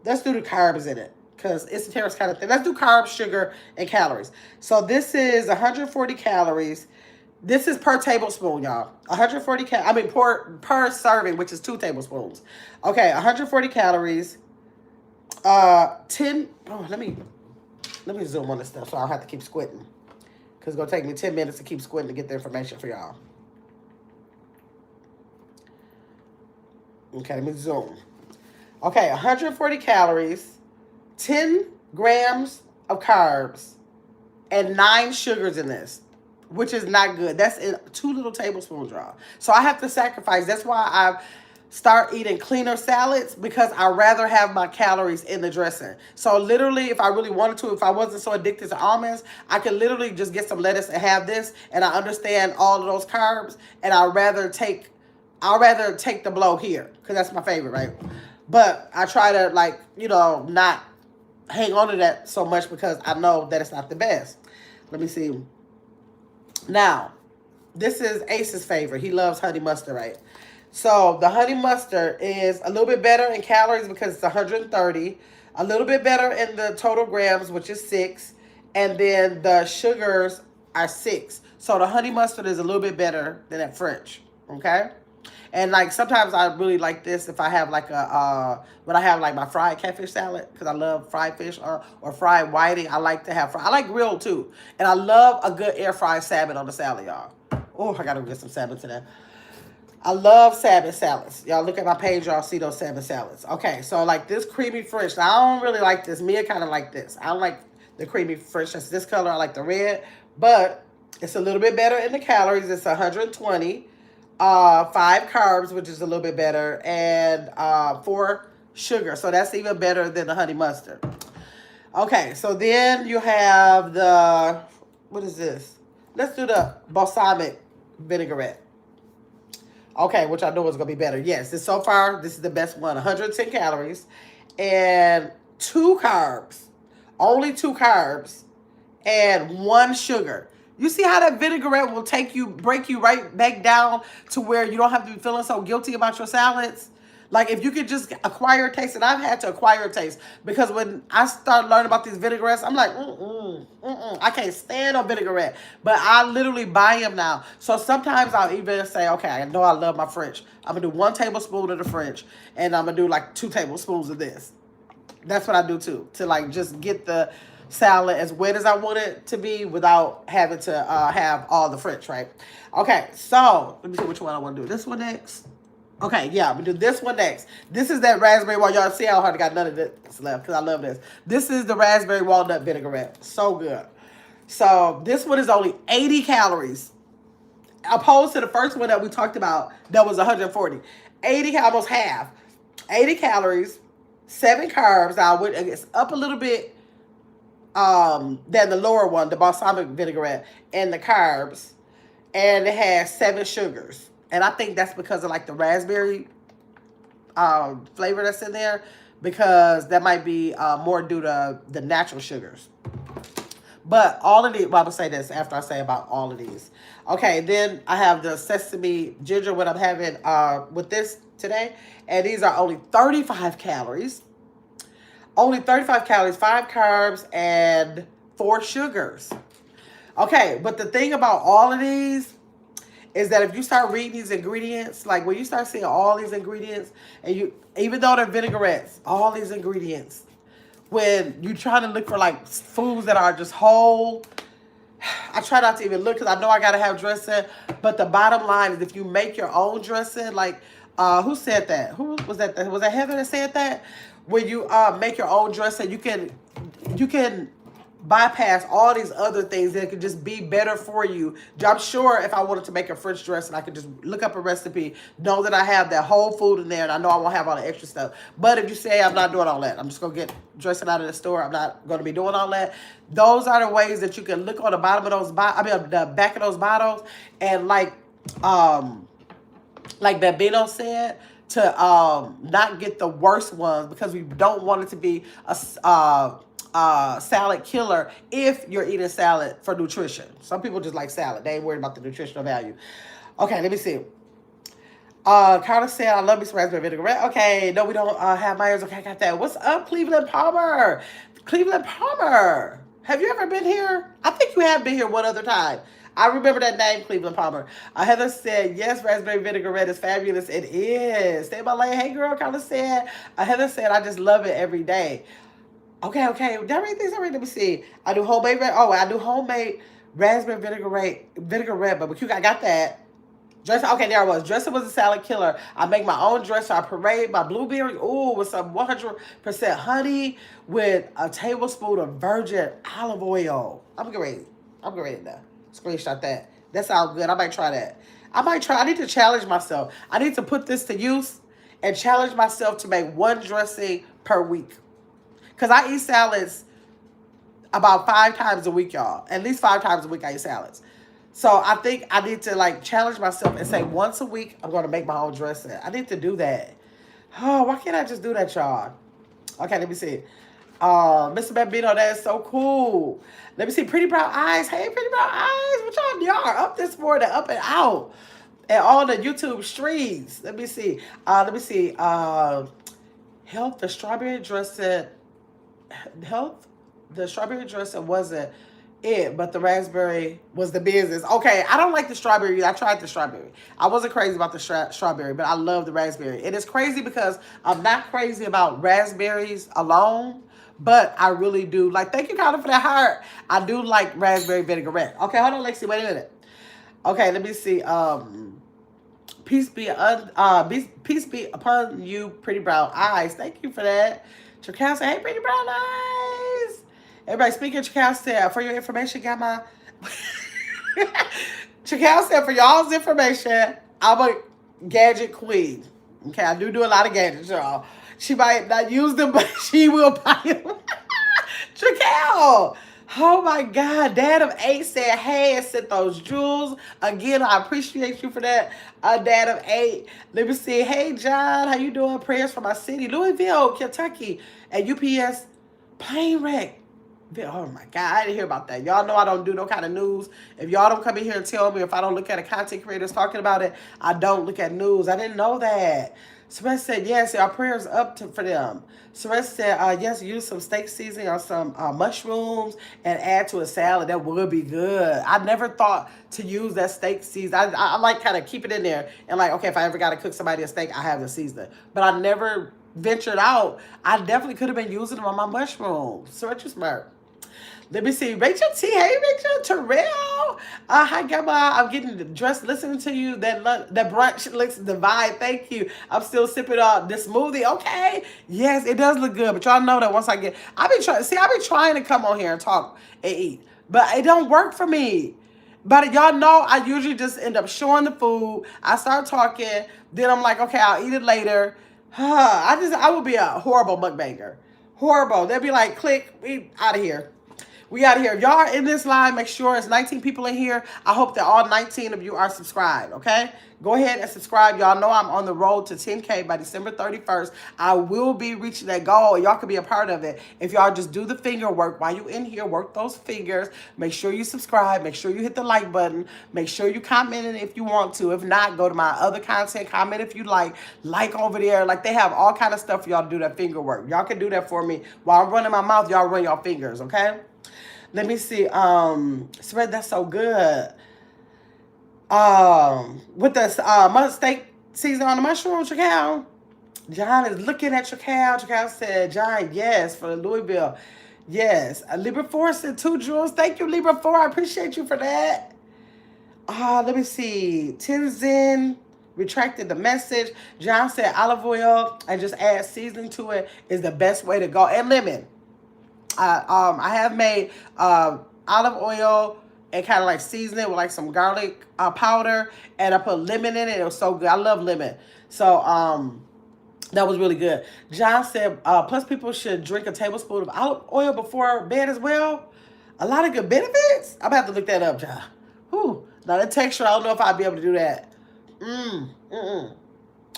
Let's do the carbs in it. Because it's a terrace kind of thing. Let's do carbs, sugar, and calories. So this is 140 calories. This is per tablespoon, y'all. 140 per serving, which is 2 tablespoons. Okay, 140 calories. 10. Oh, let me zoom on this stuff so I don't have to keep squinting. Because it's going to take me 10 minutes to keep squinting to get the information for y'all. Okay, let me zoom. Okay, 140 calories, 10 grams of carbs, and 9 sugars in this, which is not good. That's in 2 little tablespoons, y'all. So I have to sacrifice. That's why I start eating cleaner salads, because I rather have my calories in the dressing. So literally, if I really wanted to, if I wasn't so addicted to almonds, I could literally just get some lettuce and have this, and I understand all of those carbs, and I'd rather take the blow here, because that's my favorite, right? But I try to, like, you know, not hang on to that so much because I know that it's not the best. Let me see. Now, this is Ace's favorite. He loves honey mustard, right? So the honey mustard is a little bit better in calories because it's 130. A little bit better in the total grams, which is 6. And then the sugars are 6. So the honey mustard is a little bit better than that French, okay? And like sometimes I really like this if I have like when I have like my fried catfish salad, because I love fried fish or fried whiting. I like to have I like grilled too. And I love a good air fried salmon on the salad, y'all. Oh, I gotta get some salmon today. I love salmon salads. Y'all look at my page, y'all see those salmon salads. Okay, so like this creamy French. Now, I don't really like this. Mia kind of like this. I don't like the creamy French. That's this color. I like the red. But it's a little bit better in the calories. It's 120. 5 carbs, which is a little bit better, and 4 sugar. So that's even better than the honey mustard. Okay, so then you have the, what is this? Let's do the balsamic vinaigrette. Okay, which I know is going to be better. Yes, so far, this is the best one. 110 calories and 2 carbs. Only 2 carbs and 1 sugar. You see how that vinaigrette will break you right back down to where you don't have to be feeling so guilty about your salads? Like, if you could just acquire a taste, and I've had to acquire a taste, because when I started learning about these vinaigrettes, I'm like, I can't stand a vinaigrette. But I literally buy them now. So sometimes I'll even say, okay, I know I love my French. I'm going to do 1 tablespoon of the French, and I'm going to do like 2 tablespoons of this. That's what I do too, to like just get the salad as wet as I want it to be without having to have all the French, right? Okay, so let me see which one I want to do. This one next. Okay, yeah, I'm going to do this one next. This is that raspberry walnut. Y'all see how hard I got none of this left because I love this. This is the raspberry walnut vinaigrette. So good. So this one is only 80 calories. Opposed to the first one that we talked about that was 140. 80, almost half. 80 calories, 7 carbs. It's up a little bit than the lower one, the balsamic vinaigrette, and the carbs, and it has 7 sugars. And I think that's because of like the raspberry flavor that's in there, because that might be more due to the natural sugars. But all of these, well, I'm going to say this after I say about all of these. Okay, then I have the sesame ginger, what I'm having with this today, and these are only 35 calories. Only 35 calories, 5 carbs, and 4 sugars. Okay, but the thing about all of these is that if you start reading these ingredients, like when you start seeing all these ingredients, and you, even though they're vinaigrettes, all these ingredients, when you try to look for like foods that are just whole, I try not to even look because I know I got to have dressing. But the bottom line is if you make your own dressing, like, who said that? Who was that? Was that Heather that said that? When you make your own dressing, you can bypass all these other things that could just be better for you. I'm sure if I wanted to make a French dressing, I could just look up a recipe, know that I have that whole food in there, and I know I won't have all the extra stuff. But if you say I'm not doing all that, I'm just going to get dressing out of the store, I'm not going to be doing all that. Those are the ways that you can look on the bottom of those, the back of those bottles, and like Bambino said, to not get the worst ones because we don't want it to be a salad killer if you're eating salad for nutrition. Some people just like salad. They ain't worried about the nutritional value. Okay, let me see. Carter said, I love me some raspberry vinaigrette. Okay, no, we don't have Myers. Okay, I got that. What's up, Cleveland Palmer? Cleveland Palmer. Have you ever been here? I think you have been here one other time. I remember that name, Cleveland Palmer. Heather said, yes, raspberry vinaigrette is fabulous. It is. Stay by lane. Hey, girl, Carter said. Heather said, I just love it every day. Okay. Did I read these already? Let me see. I do homemade. I do homemade raspberry vinaigrette barbecue. I got that. Dressing, okay, there I was. Dressing was a salad killer. I make my own dressing. I parade my blueberry, with some 100% honey with a tablespoon of virgin olive oil. I'm great now. Screenshot that. That sounds good. I might try that. I need to challenge myself. I need to put this to use and challenge myself to make one dressing per week. Because I eat salads about 5 times a week, y'all. At least 5 times a week I eat salads. So I think I need to challenge myself and say once a week I'm going to make my own dressing. I need to do that. Oh, why can't I just do that, y'all? Okay, let me see. Mr. Bambino, that is so cool. Let me see. Pretty Brown Eyes. Hey, Pretty Brown Eyes. What y'all are up this morning, up and out. And all the YouTube streams. Let me see. Health, the strawberry dressing. Health, the strawberry dressing wasn't it, but the raspberry was the business. Okay, I don't like the strawberry. I tried the strawberry. I wasn't crazy about the strawberry, but I love the raspberry. It is crazy because I'm not crazy about raspberries alone, but I really do. Thank you, Carter, for that heart. I do like raspberry vinaigrette. Okay, hold on, Lexi. Wait a minute. Okay, let me see. Peace be upon you, Pretty Brown Eyes. Thank you for that. Chakal said, hey, Pretty Brown Eyes. Everybody, speaking, Chakal said, for your information, got my... Chakal said, for y'all's information, I'm a gadget queen. Okay, I do a lot of gadgets, y'all. She might not use them, but she will buy them. Chakal! Oh my God, Dad of 8 said, hey, and sent those jewels. Again, I appreciate you for that, Dad of 8. Let me see. Hey, John, how you doing? Prayers for my city, Louisville, Kentucky, and UPS plane wreck. Oh my God, I didn't hear about that. Y'all know I don't do no kind of news. If y'all don't come in here and tell me, if I don't look at a content creators talking about it, I don't look at news. I didn't know that. Suresh said, yes, our prayers up for them. Suresh said, yes, use some steak seasoning or some mushrooms and add to a salad. That would be good. I never thought to use that steak seasoning. I like kind of keep it in there and okay, if I ever got to cook somebody a steak, I have the seasoning. But I never ventured out. I definitely could have been using them on my mushrooms. Suresh, you smart. Let me see. Rachel T. Hey, Rachel. Terrell. Hi, Grandma. I'm getting dressed listening to you. That brunch looks divine. Thank you. I'm still sipping this smoothie. Okay. Yes, it does look good. But y'all know that once I've been trying to come on here and talk and eat. But it don't work for me. But y'all know I usually just end up showing the food. I start talking. Then I'm like, okay, I'll eat it later. I would be a horrible mukbanger. Horrible. They'll be like, click, we out of here. We out of here. If y'all are in this line, make sure it's 19 people in here. I hope that all 19 of you are subscribed, okay? Go ahead and subscribe. Y'all know I'm on the road to 10K by December 31st. I will be reaching that goal. Y'all can be a part of it. If y'all just do the finger work while you in here, work those fingers. Make sure you subscribe. Make sure you hit the like button. Make sure you comment it if you want to. If not, go to my other content. Comment if you like. Like over there. They have all kind of stuff for y'all to do that finger work. Y'all can do that for me. While I'm running my mouth, y'all run y'all fingers, okay? Let me see. Spread, that's so good. With the steak seasoning on the mushroom, Chakal. John is looking at Chakal. Chakal said, John, yes, for Louisville. Yes. Libra 4 said 2 jewels. Thank you, Libra 4. I appreciate you for that. Let me see. Tenzin retracted the message. John said olive oil and just add seasoning to it is the best way to go. And lemon. I have made olive oil and kind of season it with some garlic powder, and I put lemon in it. It was so good. I love lemon. So that was really good. John said, plus people should drink a tablespoon of olive oil before bed as well. A lot of good benefits. I'm going to have to look that up, John. Whew. Now the texture, I don't know if I'll be able to do that.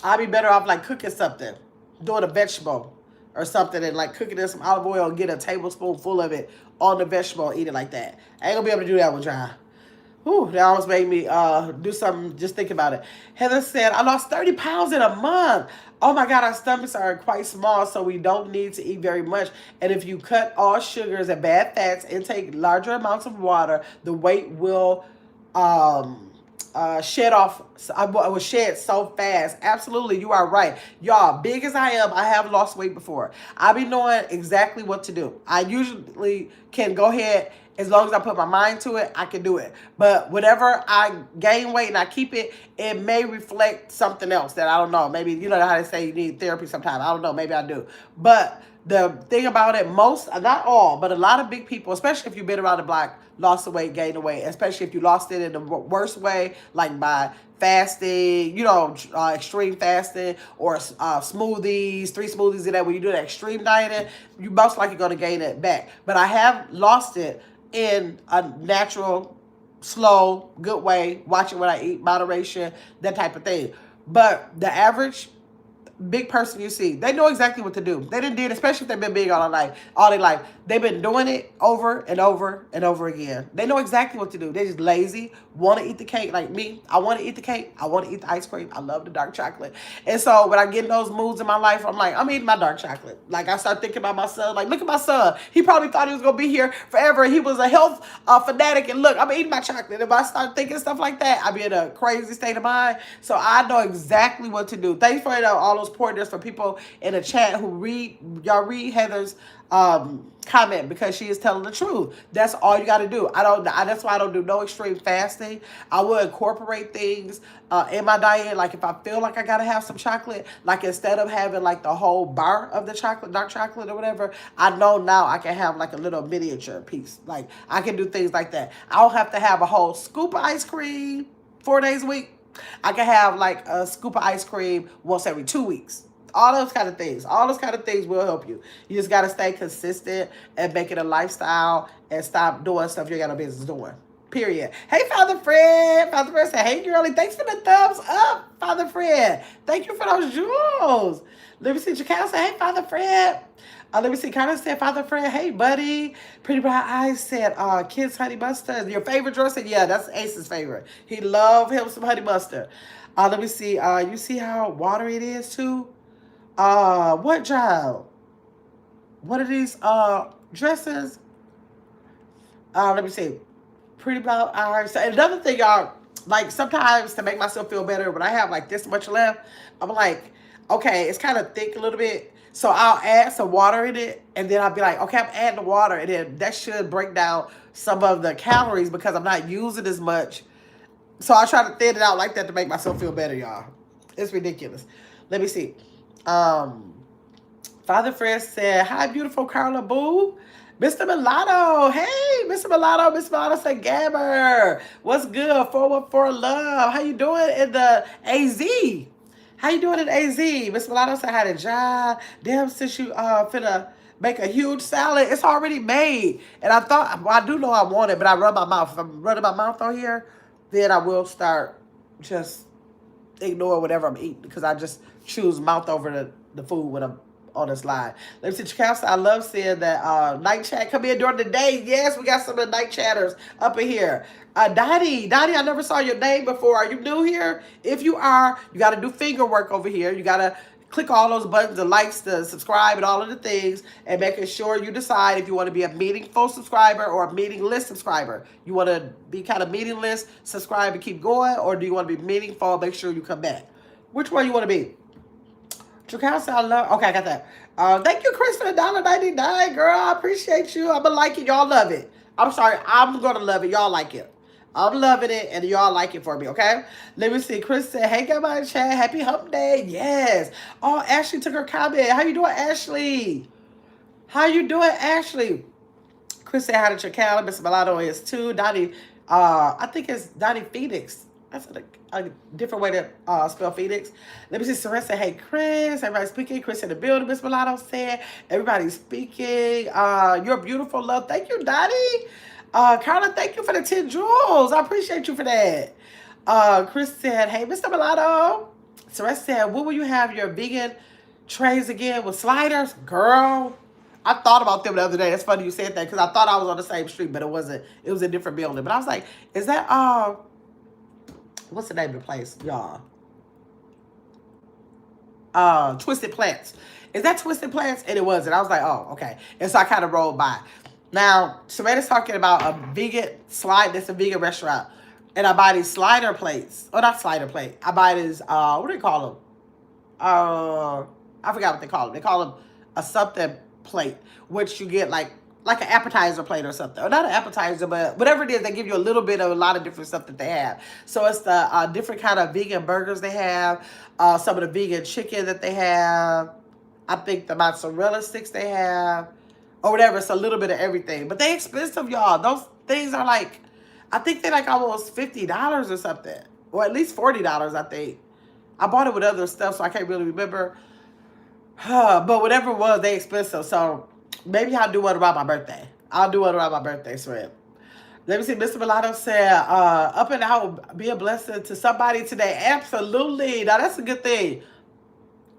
I'd be better off like cooking something, doing a vegetable or something, and like cooking in some olive oil and get a tablespoonful of it on the vegetable and eat it like that. I ain't gonna be able to do that with dry. Whew, that almost made me do something just think about it. Heather said, I lost 30 pounds in a month. Oh my God, our stomachs are quite small, so we don't need to eat very much. And if you cut all sugars and bad fats and take larger amounts of water, the weight will shed off. I was shed so fast. Absolutely, you are right. Y'all, big as I am, I have lost weight before. I be knowing exactly what to do. I usually can go ahead. As long as I put my mind to it, I can do it. But whenever I gain weight and I keep it, it may reflect something else that I don't know. Maybe, you know how they say you need therapy sometimes. I don't know. Maybe I do. But the thing about it, most, not all, but a lot of big people, especially if you've been around the block, lost the weight, gained the weight, especially if you lost it in the worst way, like by fasting, you know, extreme fasting or smoothies, 3 smoothies in that. When you do that extreme dieting, you most likely going to gain it back. But I have lost it in a natural, slow, good way, watching what I eat, moderation, that type of thing. But the average big person you see, they know exactly what to do. They didn't do it, especially if they've been big all their life. They've been doing it over and over and over again. They know exactly what to do. They're just lazy, want to eat the cake like me. I want to eat the cake. I want to eat the ice cream. I love the dark chocolate. And so when I get in those moods in my life, I'm like, I'm eating my dark chocolate. Like I start thinking about my son. Like, look at my son. He probably thought he was going to be here forever. He was a health fanatic. And look, I'm eating my chocolate. If I start thinking stuff like that, I'll be in a crazy state of mind. So I know exactly what to do. Thanks for all those pointers for people in the chat who y'all read Heather's comment, because she is telling the truth. That's all you got to do. That's why I don't do no extreme fasting. I will incorporate things in my diet. Like if I feel like I got to have some chocolate, like instead of having like the whole bar of the chocolate, dark chocolate or whatever, I know now I can have like a little miniature piece. Like I can do things like that. I don't have to have a whole scoop of ice cream 4 days a week. I can have like a scoop of ice cream once every 2 weeks. All those kind of things. All those kind of things will help you. You just got to stay consistent and make it a lifestyle and stop doing stuff you ain't got no business doing. Period. Hey, Father Fred. Father Fred said, hey, girlie, thanks for the thumbs up, Father Fred. Thank you for those jewels. Let me see. Jacal said, hey, Father Fred. Let me see. Carter said, Father Fred, hey, buddy. Pretty Bright Eyes said, Kids Honey Mustard. Your favorite, George said, yeah, that's Ace's favorite. He loved him some honey mustard. Let me see. You see how watery it is, too? What job? What are these dresses? Let me see. Pretty Bright Eyes. So another thing, y'all, like sometimes to make myself feel better, when I have like this much left, I'm like, okay, it's kind of thick a little bit. So I'll add some water in it, and then I'll be like, okay, I'm adding the water, and then that should break down some of the calories because I'm not using as much. So I try to thin it out like that to make myself feel better, y'all. It's ridiculous. Let me see. Father Fred said, hi, beautiful Carla Boo. Mr. Mulatto. Hey, Mr. Mulatto. Mr. Mulatto said, Gabber. What's good? 414 Love. How you doing in the AZ? How you doing in AZ? Mr. Mulatto said, hi to John. Damn, since you finna make a huge salad, it's already made. And I thought, well, I do know I want it, but I rub my mouth. If I'm running my mouth on here, then I will start just ignore whatever I'm eating because I just choose mouth over the food when I'm on this line. Let me see, Council. I love seeing that night chat come in during the day. Yes, we got some of the night chatters up in here. Dottie, I never saw your name before. Are you new here? If you are, you got to do finger work over here. You got to click all those buttons, the likes, the subscribe, and all of the things, and making sure you decide if you want to be a meaningful subscriber or a meaningless subscriber. You want to be kind of meaningless, subscribe and keep going, or do you want to be meaningful, make sure you come back? Which one you want to be? I love. Okay, I got that. Thank you, Chris, for the $1.99, girl. I appreciate you. I'm gonna like it. Y'all love it. I'm sorry. I'm gonna love it. Y'all like it. I'm loving it, and y'all like it for me, okay? Let me see. Chris said, hey, come on, chat. Happy hump day. Yes. Oh, Ashley took her comment. How you doing, Ashley? How you doing, Ashley? Chris said, hi to Chacala. Mr. Mulatto is too. Donnie, I think it's Donnie Phoenix. That's a different way to spell Phoenix. Let me see. Serena said, hey, Chris. Everybody's speaking. Chris in the building. Miss Mulatto said, everybody's speaking. You're beautiful, love. Thank you, Dottie. Carla, thank you for the 10 jewels. I appreciate you for that. Chris said, hey, Mr. Mulatto. So I said, "What will you have your vegan trays again with sliders?" Girl, I thought about them the other day. That's funny you said that because I thought I was on the same street, but it wasn't. It was a different building. But I was like, "Is that what's the name of the place, y'all? Twisted Plants. Is that Twisted Plants?" And it wasn't. I was like, "Oh, okay." And so I kind of rolled by. Now, Samanda's talking about a vegan slide. That's a vegan restaurant. And I buy these slider plates. Oh, not slider plate. I buy these, what do they call them? I forgot what they call them. They call them a something plate, which you get like an appetizer plate or something. Or not an appetizer, but whatever it is, they give you a little bit of a lot of different stuff that they have. So it's the different kind of vegan burgers they have, some of the vegan chicken that they have. I think the mozzarella sticks they have, or whatever. It's a little bit of everything. But they expensive, y'all. Those things are like, I think they're like almost $50 or something. Or at least $40, I think. I bought it with other stuff, so I can't really remember. But whatever it was, they expensive. So maybe I'll do one around my birthday. I'll do one around my birthday, Shrimp. Let me see. Mr. Mulatto said, up and out, be a blessing to somebody today. Absolutely. Now, that's a good thing.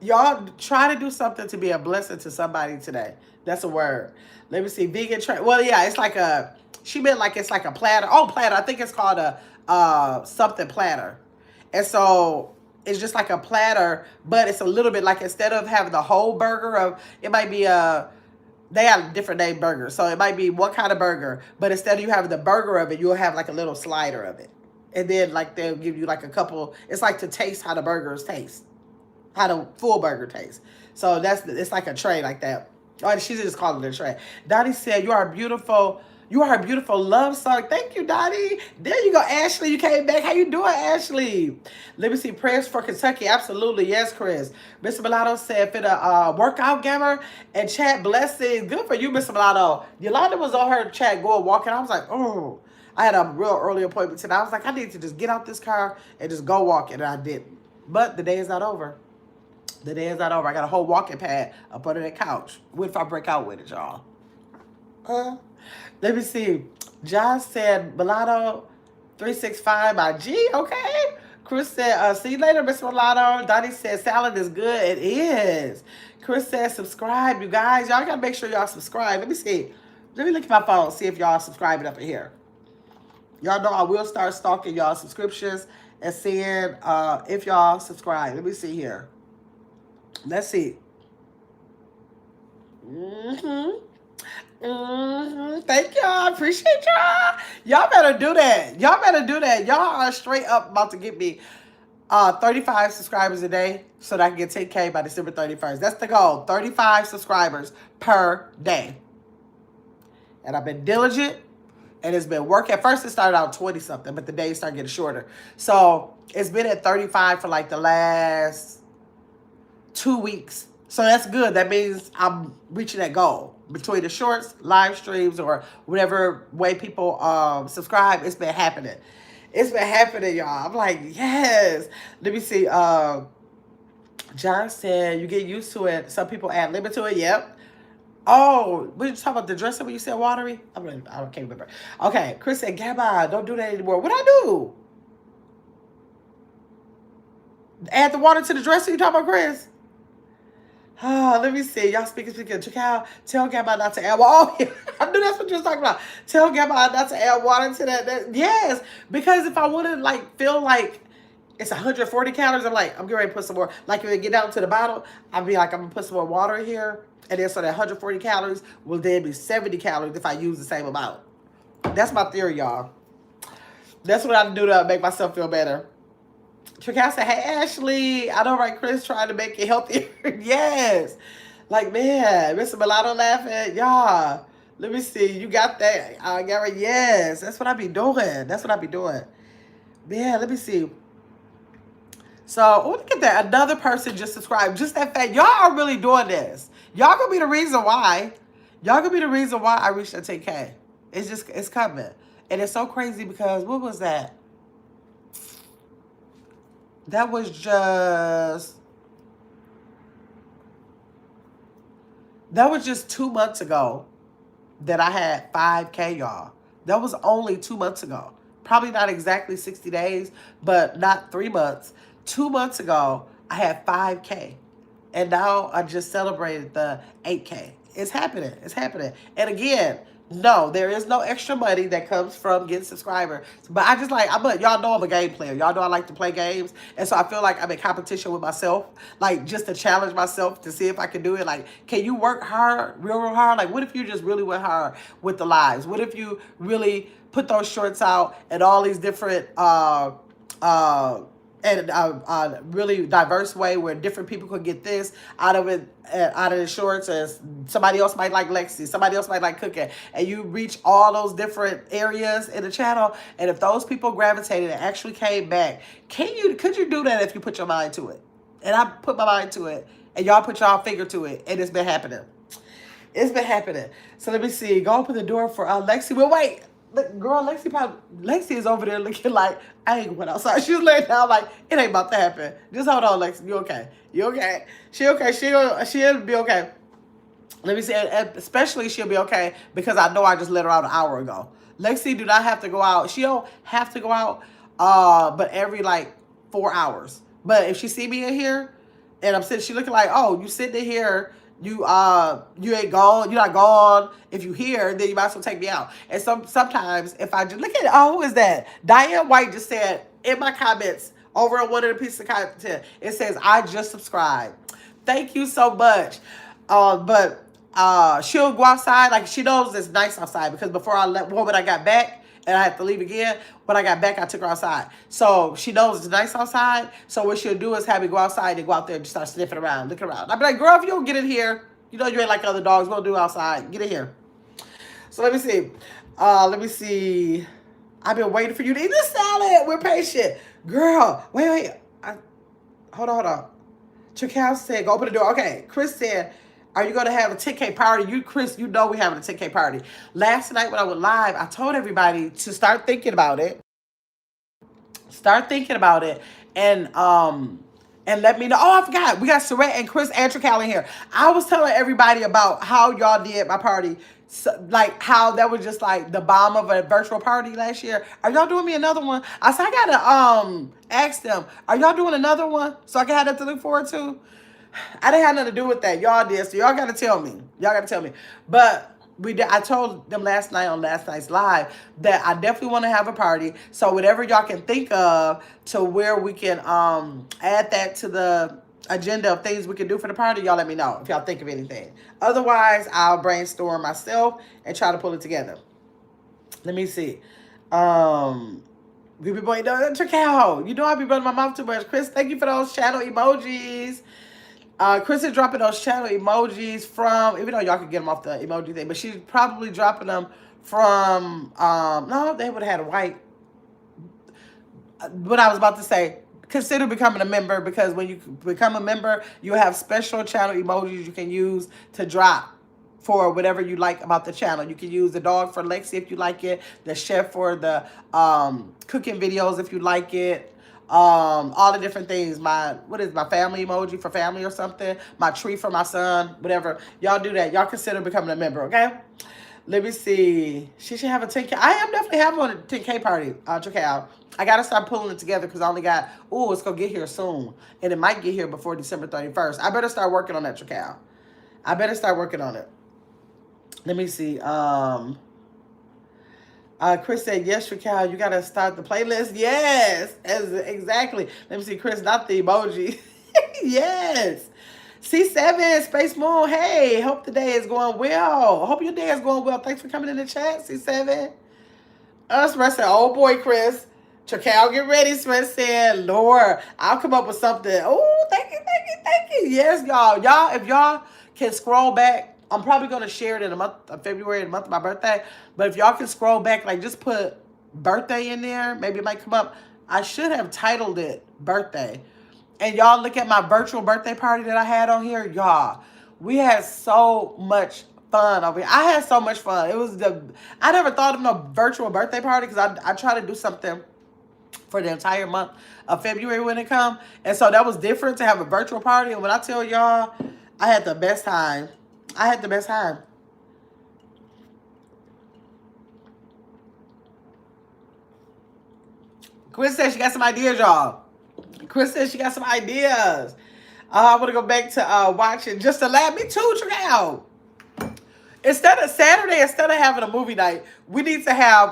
Y'all try to do something to be a blessing to somebody today. That's a word. Let me see. Vegan well, yeah, it's like a, she meant like it's like a platter. Oh, platter. I think it's called a something platter. And so it's just like a platter, but it's a little bit like instead of having the whole burger of, it might be they have different name burgers. So it might be one kind of burger, but instead of you having the burger of it, you'll have like a little slider of it. And then like they'll give you like a couple, it's like to taste how the burgers taste, how the full burger tastes. So it's like a tray like that. Oh, she just called it a tray. Dottie said, "You are beautiful. You are a beautiful love song." Thank you, Dottie. There you go, Ashley. You came back. How you doing, Ashley? Let me see. Prayers for Kentucky. Absolutely. Yes, Chris. Mr. Mulatto said, "For the workout gamer and chat blessings." Good for you, Mr. Mulatto. Yolanda was on her chat going walking. I was like, oh. I had a real early appointment today. I was like, I need to just get out this car and just go walking. And I didn't. But the day is not over. The day is not over. I got a whole walking pad up under that couch. What if I break out with it, y'all? Let me see. John said, Mulatto 365 by G. Okay. Chris said, see you later, Mr. Mulatto. Donnie said, salad is good. It is. Chris said, subscribe, you guys. Y'all got to make sure y'all subscribe. Let me see. Let me look at my phone, see if y'all subscribing up in here. Y'all know I will start stalking y'all subscriptions and seeing if y'all subscribe. Let me see here. Let's see. Thank y'all. Appreciate y'all. Y'all better do that. Y'all better do that. Y'all are straight up about to get me 35 subscribers a day so that I can get 10K by December 31st. That's the goal. 35 subscribers per day. And I've been diligent. And it's been working. At first, it started out 20-something, but the days started getting shorter. So it's been at 35 for like the last 2 weeks. So that's good. That means I'm reaching that goal. Between the shorts, live streams, or whatever way people subscribe, it's been happening. It's been happening, y'all. I'm like, yes. Let me see. John said, you get used to it. Some people add limit to it. Yep. Oh, we you talking about the dressing when you said watery? I can't remember. Okay, Chris said, Gabba, don't do that anymore. What'd I do? Add the water to the dressing? You talking about, Chris? Let me see. Y'all speaking. Chakal, tell Gabba not to add water. Oh, yeah. I knew that's what you was talking about. Tell Gabba not to add water to that. Yes, because if I wouldn't feel like it's 140 calories, I'm getting ready to put some more. Like if I get down to the bottle, I'd be like, I'm going to put some more water here. And then so that 140 calories will then be 70 calories if I use the same amount. That's my theory, y'all. That's what I do to make myself feel better. Tricast said, hey, Ashley. I know, right, Chris, trying to make it healthier. Yes. Like, man, Mr. Mulatto laughing. Y'all, let me see. You got that, Gary? Yes. That's what I be doing. That's what I be doing. Man, let me see. So, look at that. Another person just subscribed. Just that fact. Y'all are really doing this. Y'all gonna be the reason why. Y'all gonna be the reason why I reached that 10K. It's coming. And it's so crazy because, what was that? That was just 2 months ago that I had 5K, y'all. That was only 2 months ago. Probably not exactly 60 days, but not 3 months. 2 months ago, I had 5K. And now I just celebrated the 8K. It's happening. It's happening. And again, no, there is no extra money that comes from getting subscribers. But I just like, but y'all know I'm a game player. Y'all know I like to play games. And so I feel like I'm in competition with myself, like just to challenge myself to see if I can do it. Like, can you work hard, real hard? Like, what if you just really went hard with the lives? What if you really put those shorts out and all these different, and really diverse way where different people could get this out of it, out of the shorts, and somebody else might like Lexi, somebody else might like cooking, and you reach all those different areas in the channel. And if those people gravitated and actually came back, could you do that if you put your mind to it? And I put my mind to it, and y'all put y'all finger to it, and it's been happening. It's been happening. So let me see. Go open the door for Lexi. Well, wait. Look, girl, Lexi is over there looking like I ain't going outside. She's laying down like it ain't about to happen. Just hold on, Lexi. You okay? You okay? She okay? She'll be okay. Let me say, especially she'll be okay because I know I just let her out an hour ago. Lexi do not have to go out. She don't have to go out, but every like 4 hours. But if she see me in here, and I'm sitting, she looking like, oh, you sitting in here. You ain't gone. You're not gone. If you here, then you might as well take me out. And sometimes if I just look at it, oh, who is that? Diane White just said in my comments over on one of the pieces of content, it says I just subscribed. Thank you so much. But she'll go outside like she knows it's nice outside because before when I got back. And I had to leave again. When I got back, I took her outside. So she knows it's nice outside. So what she'll do is have me go outside and go out there and just start sniffing around, looking around. I'll be like, girl, if you don't get in here, you know you ain't like other dogs. What do outside? Get in here. So let me see. Let me see. I've been waiting for you to eat this salad. We're patient. Girl, wait. Hold on. Chakal said, go open the door. Okay. Chris said, are you going to have a 10K party? Chris, you know we're having a 10K party. Last night when I went live, I told everybody to start thinking about it. Start thinking about it. And let me know. Oh, I forgot. We got Surrett and Chris and Chakal in here. I was telling everybody about how y'all did my party. So, like how that was just like the bomb of a virtual party last year. Are y'all doing me another one? I said I gotta ask them, are y'all doing another one so I can have that to look forward to? I didn't have nothing to do with that. Y'all did, so y'all gotta tell me. But I told them last night on last night's live that I definitely want to have a party. So whatever y'all can think of to where we can add that to the agenda of things we can do for the party, y'all let me know if y'all think of anything. Otherwise, I'll brainstorm myself and try to pull it together. Let me see. We be boy, Chakal. You know I be running my mouth too much. Chris, thank you for those channel emojis. Chris is dropping those channel emojis from, even though y'all can get them off the emoji thing, but she's probably dropping them from, no, they would have had a white. What I was about to say, consider becoming a member because when you become a member, you have special channel emojis you can use to drop for whatever you like about the channel. You can use the dog for Lexi if you like it, the chef for the cooking videos if you like it. All the different things. My family emoji for family or something. My tree for my son, whatever. Y'all do that. Y'all consider becoming a member, okay? Let me see. She should have a 10K. I am definitely having a 10K party, Chakal. I got to start pulling it together because I only got, it's going to get here soon. And it might get here before December 31st. I better start working on that, Chakal. I better start working on it. Let me see. Chris said, yes, Chakal, you got to start the playlist. Yes, exactly. Let me see, Chris, not the emoji. Yes. C7, Space Moon, hey, hope the day is going well. Hope your day is going well. Thanks for coming in the chat, C7. Smith said, oh boy, Chris. Chakal, get ready, Smith said, Lord, I'll come up with something. Oh, thank you. Yes, y'all. If y'all can scroll back, I'm probably going to share it in the month of February, the month of my birthday. But if y'all can scroll back, like just put birthday in there, maybe it might come up. I should have titled it birthday. And y'all look at my virtual birthday party that I had on here. Y'all, we had so much fun over here. I had so much fun. I never thought of no virtual birthday party because I try to do something for the entire month of February when it comes. And so that was different to have a virtual party. And when I tell y'all, I had the best time. Chris said she got some ideas, y'all. Chris said she got some ideas. I want to go back to watching Just a Lab. Me too, check it out. Instead of Saturday, instead of having a movie night, we need to have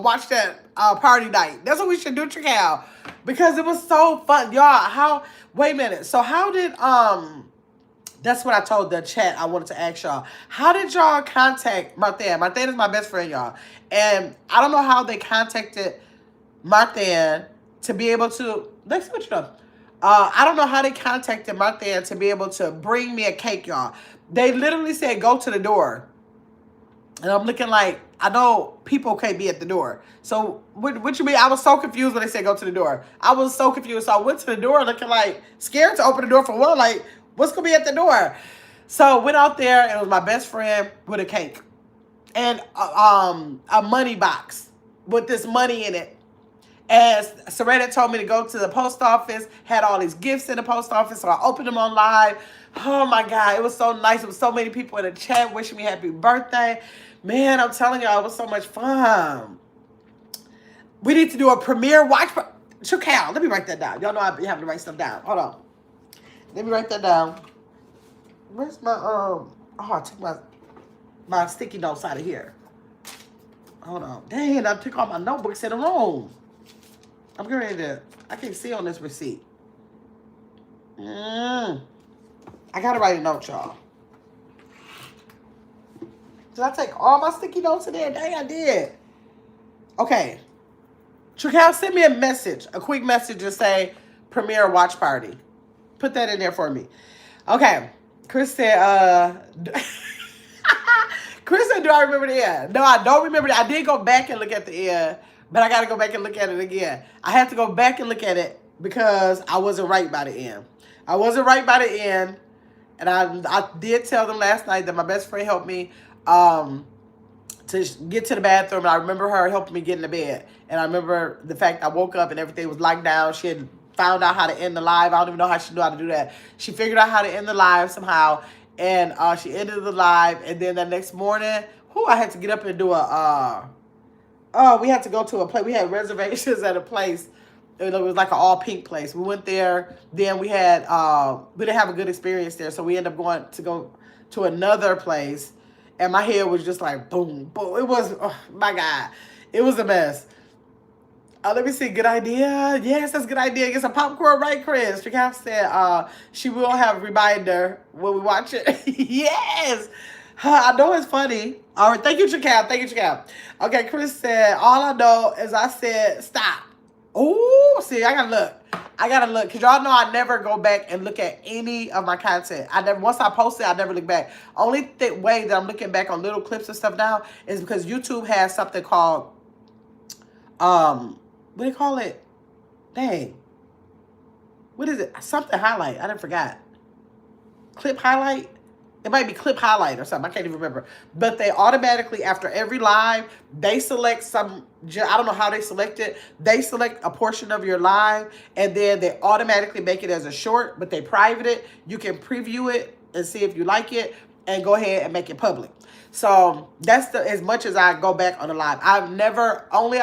watch that party night. That's what we should do, check it out. Because it was so fun. Y'all, how wait a minute. So how did that's what I told the chat I wanted to ask y'all. How did y'all contact Marthan? Marthan is my best friend, y'all. And I don't know how they contacted Marthan to be able to, let's switch it up. I don't know how they contacted Marthan to be able to bring me a cake, y'all. They literally said, go to the door. And I'm looking like, I know people can't be at the door. So what you mean? I was so confused when they said go to the door. I was so confused. So I went to the door looking like scared to open the door for one. Like, what's going to be at the door? So went out there and it was my best friend with a cake. And a money box with this money in it. And Serena told me to go to the post office, had all these gifts in the post office, so I opened them on live. Oh my God, it was so nice. There was so many people in the chat wishing me happy birthday. Man, I'm telling y'all, it was so much fun. We need to do a premiere watch. Chukal, let me write that down. Y'all know I be having to write stuff down. Hold on. Let me write that down. Where's my, oh, I took my sticky notes out of here. Hold on. Dang, I took all my notebooks in the room. I'm getting ready to, I can't see on this receipt. I gotta write a note, y'all. Did I take all my sticky notes in there? Dang, I did. Okay. Tricale, send me a message, a quick message to say premiere watch party. Put that in there for me. Okay. Chris said, Chris said, do I remember the end? No, I don't remember it. I did go back and look at the end. But I got to go back and look at it again. I have to go back and look at it because I wasn't right by the end. I wasn't right by the end. And I did tell them last night that my best friend helped me to get to the bathroom. And I remember her helping me get in the bed. And I remember the fact I woke up and everything was locked down. She had found out how to end the live. I don't even know how she knew how to do that. She figured out how to end the live somehow. And she ended the live. And then the next morning, I had to get up and do we had to go to a place. We had reservations at a place. It was like an all pink place. We went there. Then we had we didn't have a good experience there, so we ended up going to another place. And my head was just like boom, boom. It was, oh my God, it was a mess. Let me see. Good idea. Yes, that's a good idea. Get some popcorn, right, Chris? Tricap said she will have a reminder when we watch it. Yes. I know it's funny. All right, thank you, Tricap. Thank you, Tricap. Okay, Chris said, all I know is I said, stop. Oh, see, I gotta look. Because y'all know I never go back and look at any of my content. Once I post it, I never look back. Only way that I'm looking back on little clips and stuff now is because YouTube has something called, what do they call it? Dang. What is it? Something highlight. I didn't forgot. Clip highlight? It might be clip highlight or something. I can't even remember. But they automatically, after every live, they select some, I don't know how they select it. They select a portion of your live, and then they automatically make it as a short, but they private it. You can preview it and see if you like it, and go ahead and make it public. So that's as much as I go back on the live. I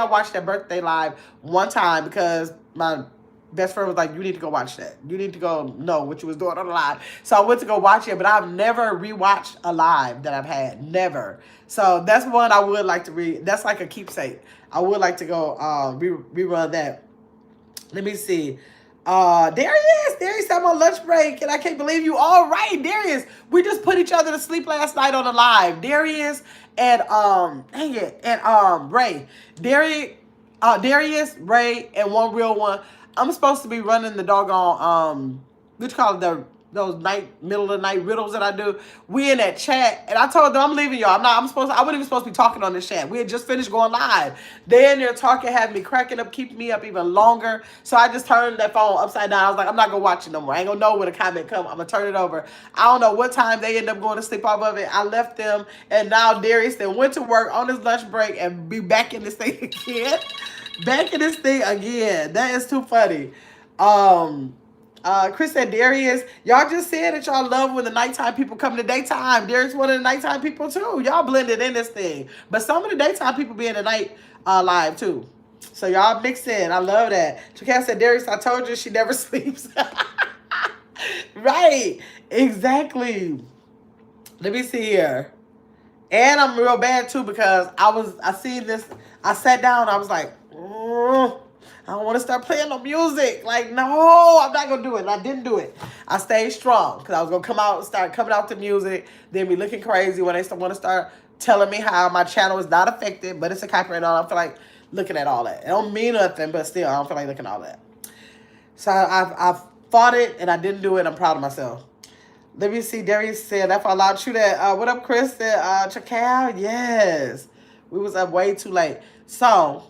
watched that birthday live one time because my best friend was like, you need to go watch that. You need to go know what you was doing on the live. So I went to go watch it, but I've never rewatched a live that I've had. Never. So that's one I would like to read. That's like a keepsake. I would like to go rerun that. Let me see. Darius, I'm on lunch break, and I can't believe you. All right, Darius. We just put each other to sleep last night on the live. Darius and Ray. Darius, Ray, and One Real One. I'm supposed to be running the doggone what you call it, those middle of the night riddles that I do. We in that chat, and I told them I'm leaving y'all. I wasn't even supposed to be talking on this chat. We had just finished going live. They in there talking, having me cracking up, keeping me up even longer. So I just turned that phone upside down. I was like, I'm not gonna watch it no more. I ain't gonna know when a comment come. I'm gonna turn it over. I don't know what time they end up going to sleep off of it. I left them, and now Darius then went to work on his lunch break and be back in this thing again. Back in this thing again. That is too funny. Chris said, Darius, y'all just said that y'all love when the nighttime people come to daytime. Darius one of the nighttime people too. Y'all blended in this thing. But some of the daytime people be in the night live too. So y'all mix in. I love that. Jaquel said, Darius, I told you she never sleeps. Right. Exactly. Let me see here. And I'm real bad too because I seen this. I sat down. I was like, I don't want to start playing no music. Like, no, I'm not gonna do it. And I didn't do it. I stayed strong because I was gonna come out and start coming out to music. Then be looking crazy when they want to start telling me how my channel is not affected, but it's a copyright and all. I don't feel like looking at all that. It don't mean nothing, but still, I don't feel like looking at all that. So I've fought it and I didn't do it. I'm proud of myself. Let me see. Darius said, that's a lot true that. What up, Chris? Said, Chacal? Yes. We was up way too late. So,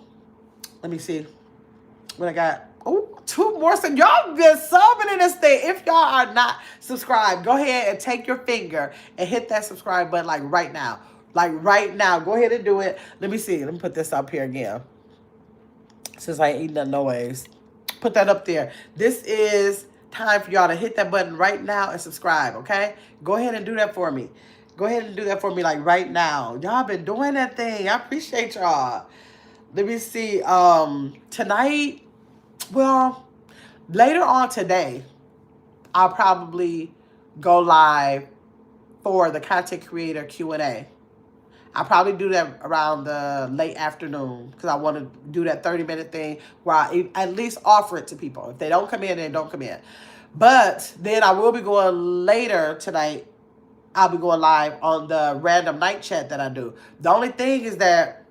let me see what I got. Oh, 2 more. So y'all been subbing in this thing. If y'all are not subscribed, go ahead and take your finger and hit that subscribe button like right now. Like right now. Go ahead and do it. Let me see. Let me put this up here again. Since I ain't eating nothing no ways. Put that up there. This is time for y'all to hit that button right now and subscribe, okay? Go ahead and do that for me. Go ahead and do that for me like right now. Y'all been doing that thing. I appreciate y'all. Let me see. Tonight, well, later on today, I'll probably go live for the content creator Q&A. I'll probably do that around the late afternoon because I want to do that 30-minute thing where I at least offer it to people. If they don't come in, they don't come in. But then I will be going later tonight. I'll be going live on the random night chat that I do. The only thing is that,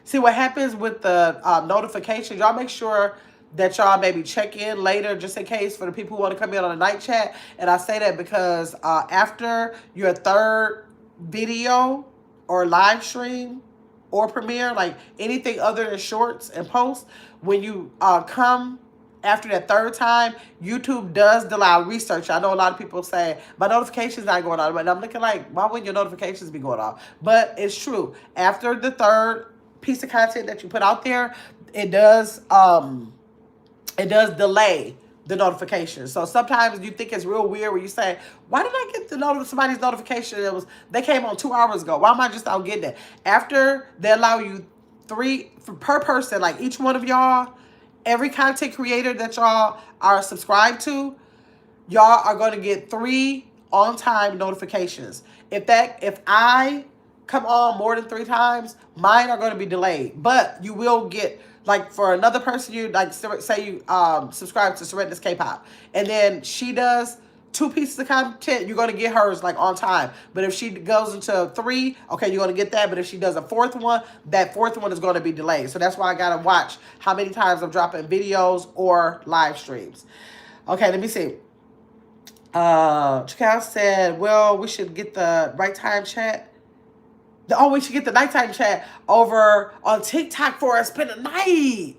see what happens with the notifications, y'all make sure that y'all maybe check in later just in case for the people who want to come in on the night chat. And I say that because after your 3rd video or live stream or premiere, like anything other than shorts and posts, when you come after that 3rd time, YouTube does allow research. I know a lot of people say, my notifications not going on, but I'm looking like, why wouldn't your notifications be going off? But it's true. After the 3rd piece of content that you put out there, it does delay the notification. So sometimes you think it's real weird when you say, why did I get somebody's notification? They came on 2 hours ago. Why am I just out getting it? After they allow you 3 per person, like each one of y'all, every content creator that y'all are subscribed to, y'all are going to get 3 on-time notifications. If I come on more than 3 times, mine are going to be delayed. But you will get, like for another person, you like say you subscribe to Serenda's K-pop, and then she does 2 pieces of content, you're going to get hers like on time. But if she goes into 3, okay, you're going to get that. But if she does a 4th one, that 4th one is going to be delayed. So that's why I got to watch how many times I'm dropping videos or live streams. Okay, let me see. Chacal said, well, we should get the right time chat. We should get the nighttime chat over on TikTok for a spend a night.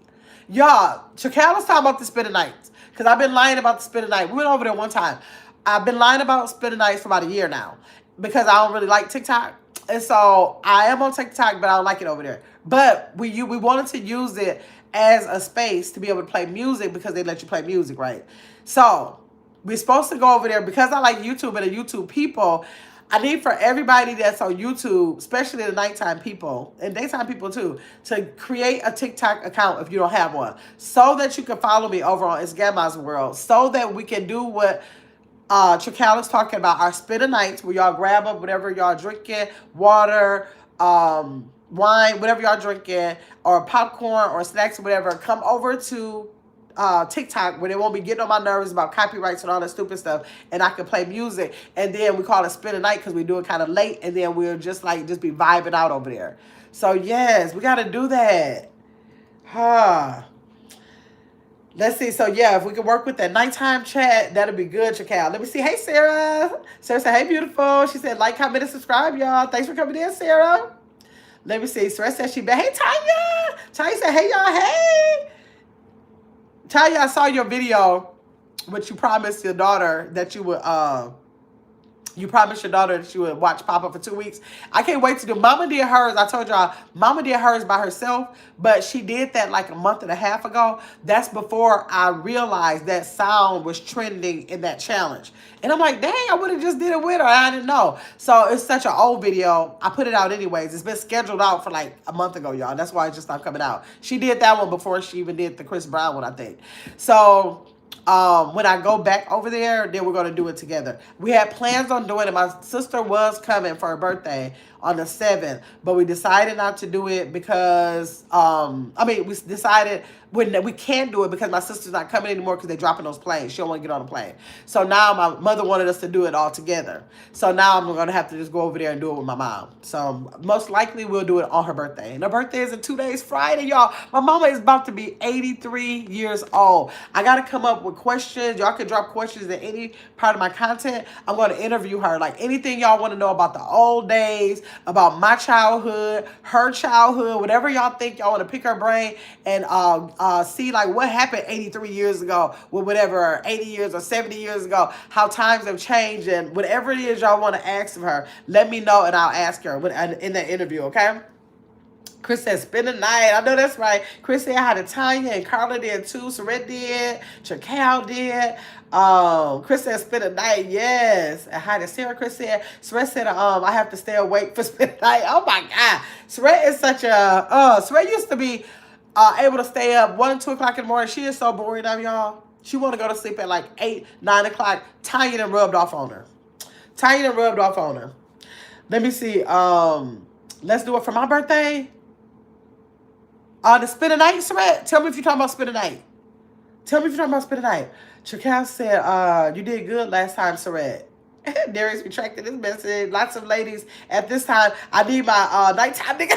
Y'all, Chacal was talking about the spend a nights because I've been lying about the spend a night. We went over there one time. I've been lying about spend a nights for about a year now because I don't really like TikTok. And so I am on TikTok, but I don't like it over there. But we wanted to use it as a space to be able to play music because they let you play music, right? So we're supposed to go over there because I like YouTube and the YouTube people. I need for everybody that's on YouTube, especially the nighttime people and daytime people too, to create a TikTok account if you don't have one, so that you can follow me over on It's Gamma's World, so that we can do what Chacal is talking about, our spin of nights, where y'all grab up whatever y'all drinking, water, wine, whatever y'all drinking, or popcorn or snacks or whatever, come over to TikTok where they won't be getting on my nerves about copyrights and all that stupid stuff, and I can play music, and then we call it spin a night because we do it kind of late, and then we'll just be vibing out over there. So yes, we got to do that. Let's see. So yeah, if we can work with that nighttime chat, that'll be good, Chacal. Let me see. Hey, Sarah. Sarah said, hey, beautiful. She said, like, comment, and subscribe, y'all. Thanks for coming in, Sarah. Let me see. Sarah said she bet. Hey, Tanya. Tanya said, hey, y'all. Hey. Tanya, I saw your video, which you promised your daughter that you would You promised your daughter that you would watch Pop Up for 2 weeks. I can't wait to do. Mama did hers. I told y'all, Mama did hers by herself, but she did that like a month and a half ago. That's before I realized that sound was trending in that challenge. And I'm like, dang, I would have just did it with her. I didn't know. So it's such an old video. I put it out anyways. It's been scheduled out for like a month ago, y'all. That's why it's just not coming out. She did that one before she even did the Chris Brown one, I think. So when I go back over there, then we're going to do it together. We had plans on doing it. My sister was coming for her birthday on the 7th, but we decided not to do it because, we decided when we can't do it because my sister's not coming anymore because they're dropping those planes. She don't want to get on a plane. So now my mother wanted us to do it all together. So now I'm going to have to just go over there and do it with my mom. So most likely we'll do it on her birthday. And her birthday is in 2 days, Friday, y'all. My mama is about to be 83 years old. I got to come up with questions. Y'all can drop questions in any part of my content. I'm going to interview her. Like anything y'all want to know about the old days, about my childhood, her childhood, whatever y'all think y'all want to pick her brain and see like what happened 83 years ago with whatever, 80 years or 70 years ago, how times have changed, and whatever it is y'all want to ask of her, let me know and I'll ask her in that interview, okay? Chris said, spend the night. I know that's right. Chris said hi to Tanya and Carla did too. Saret did. Chacal did. Chris said, spend the night. Yes. And hi to Sarah. Chris said, Saret said, I have to stay awake for spend the night. Oh my God. Saret is such a, Saret used to be able to stay up 1, 2 o'clock in the morning. She is so bored of y'all. She want to go to sleep at like 8, 9 o'clock. Tanya done rubbed off on her. Tanya done rubbed off on her. Let me see. Let's do it for my birthday. To spend a night, Saret? Tell me if you're talking about spend a night. Tell me if you're talking about spend a night. Chacal said, you did good last time, Saret. Darius retracted his message. Lots of ladies at this time. I need my nighttime nigga.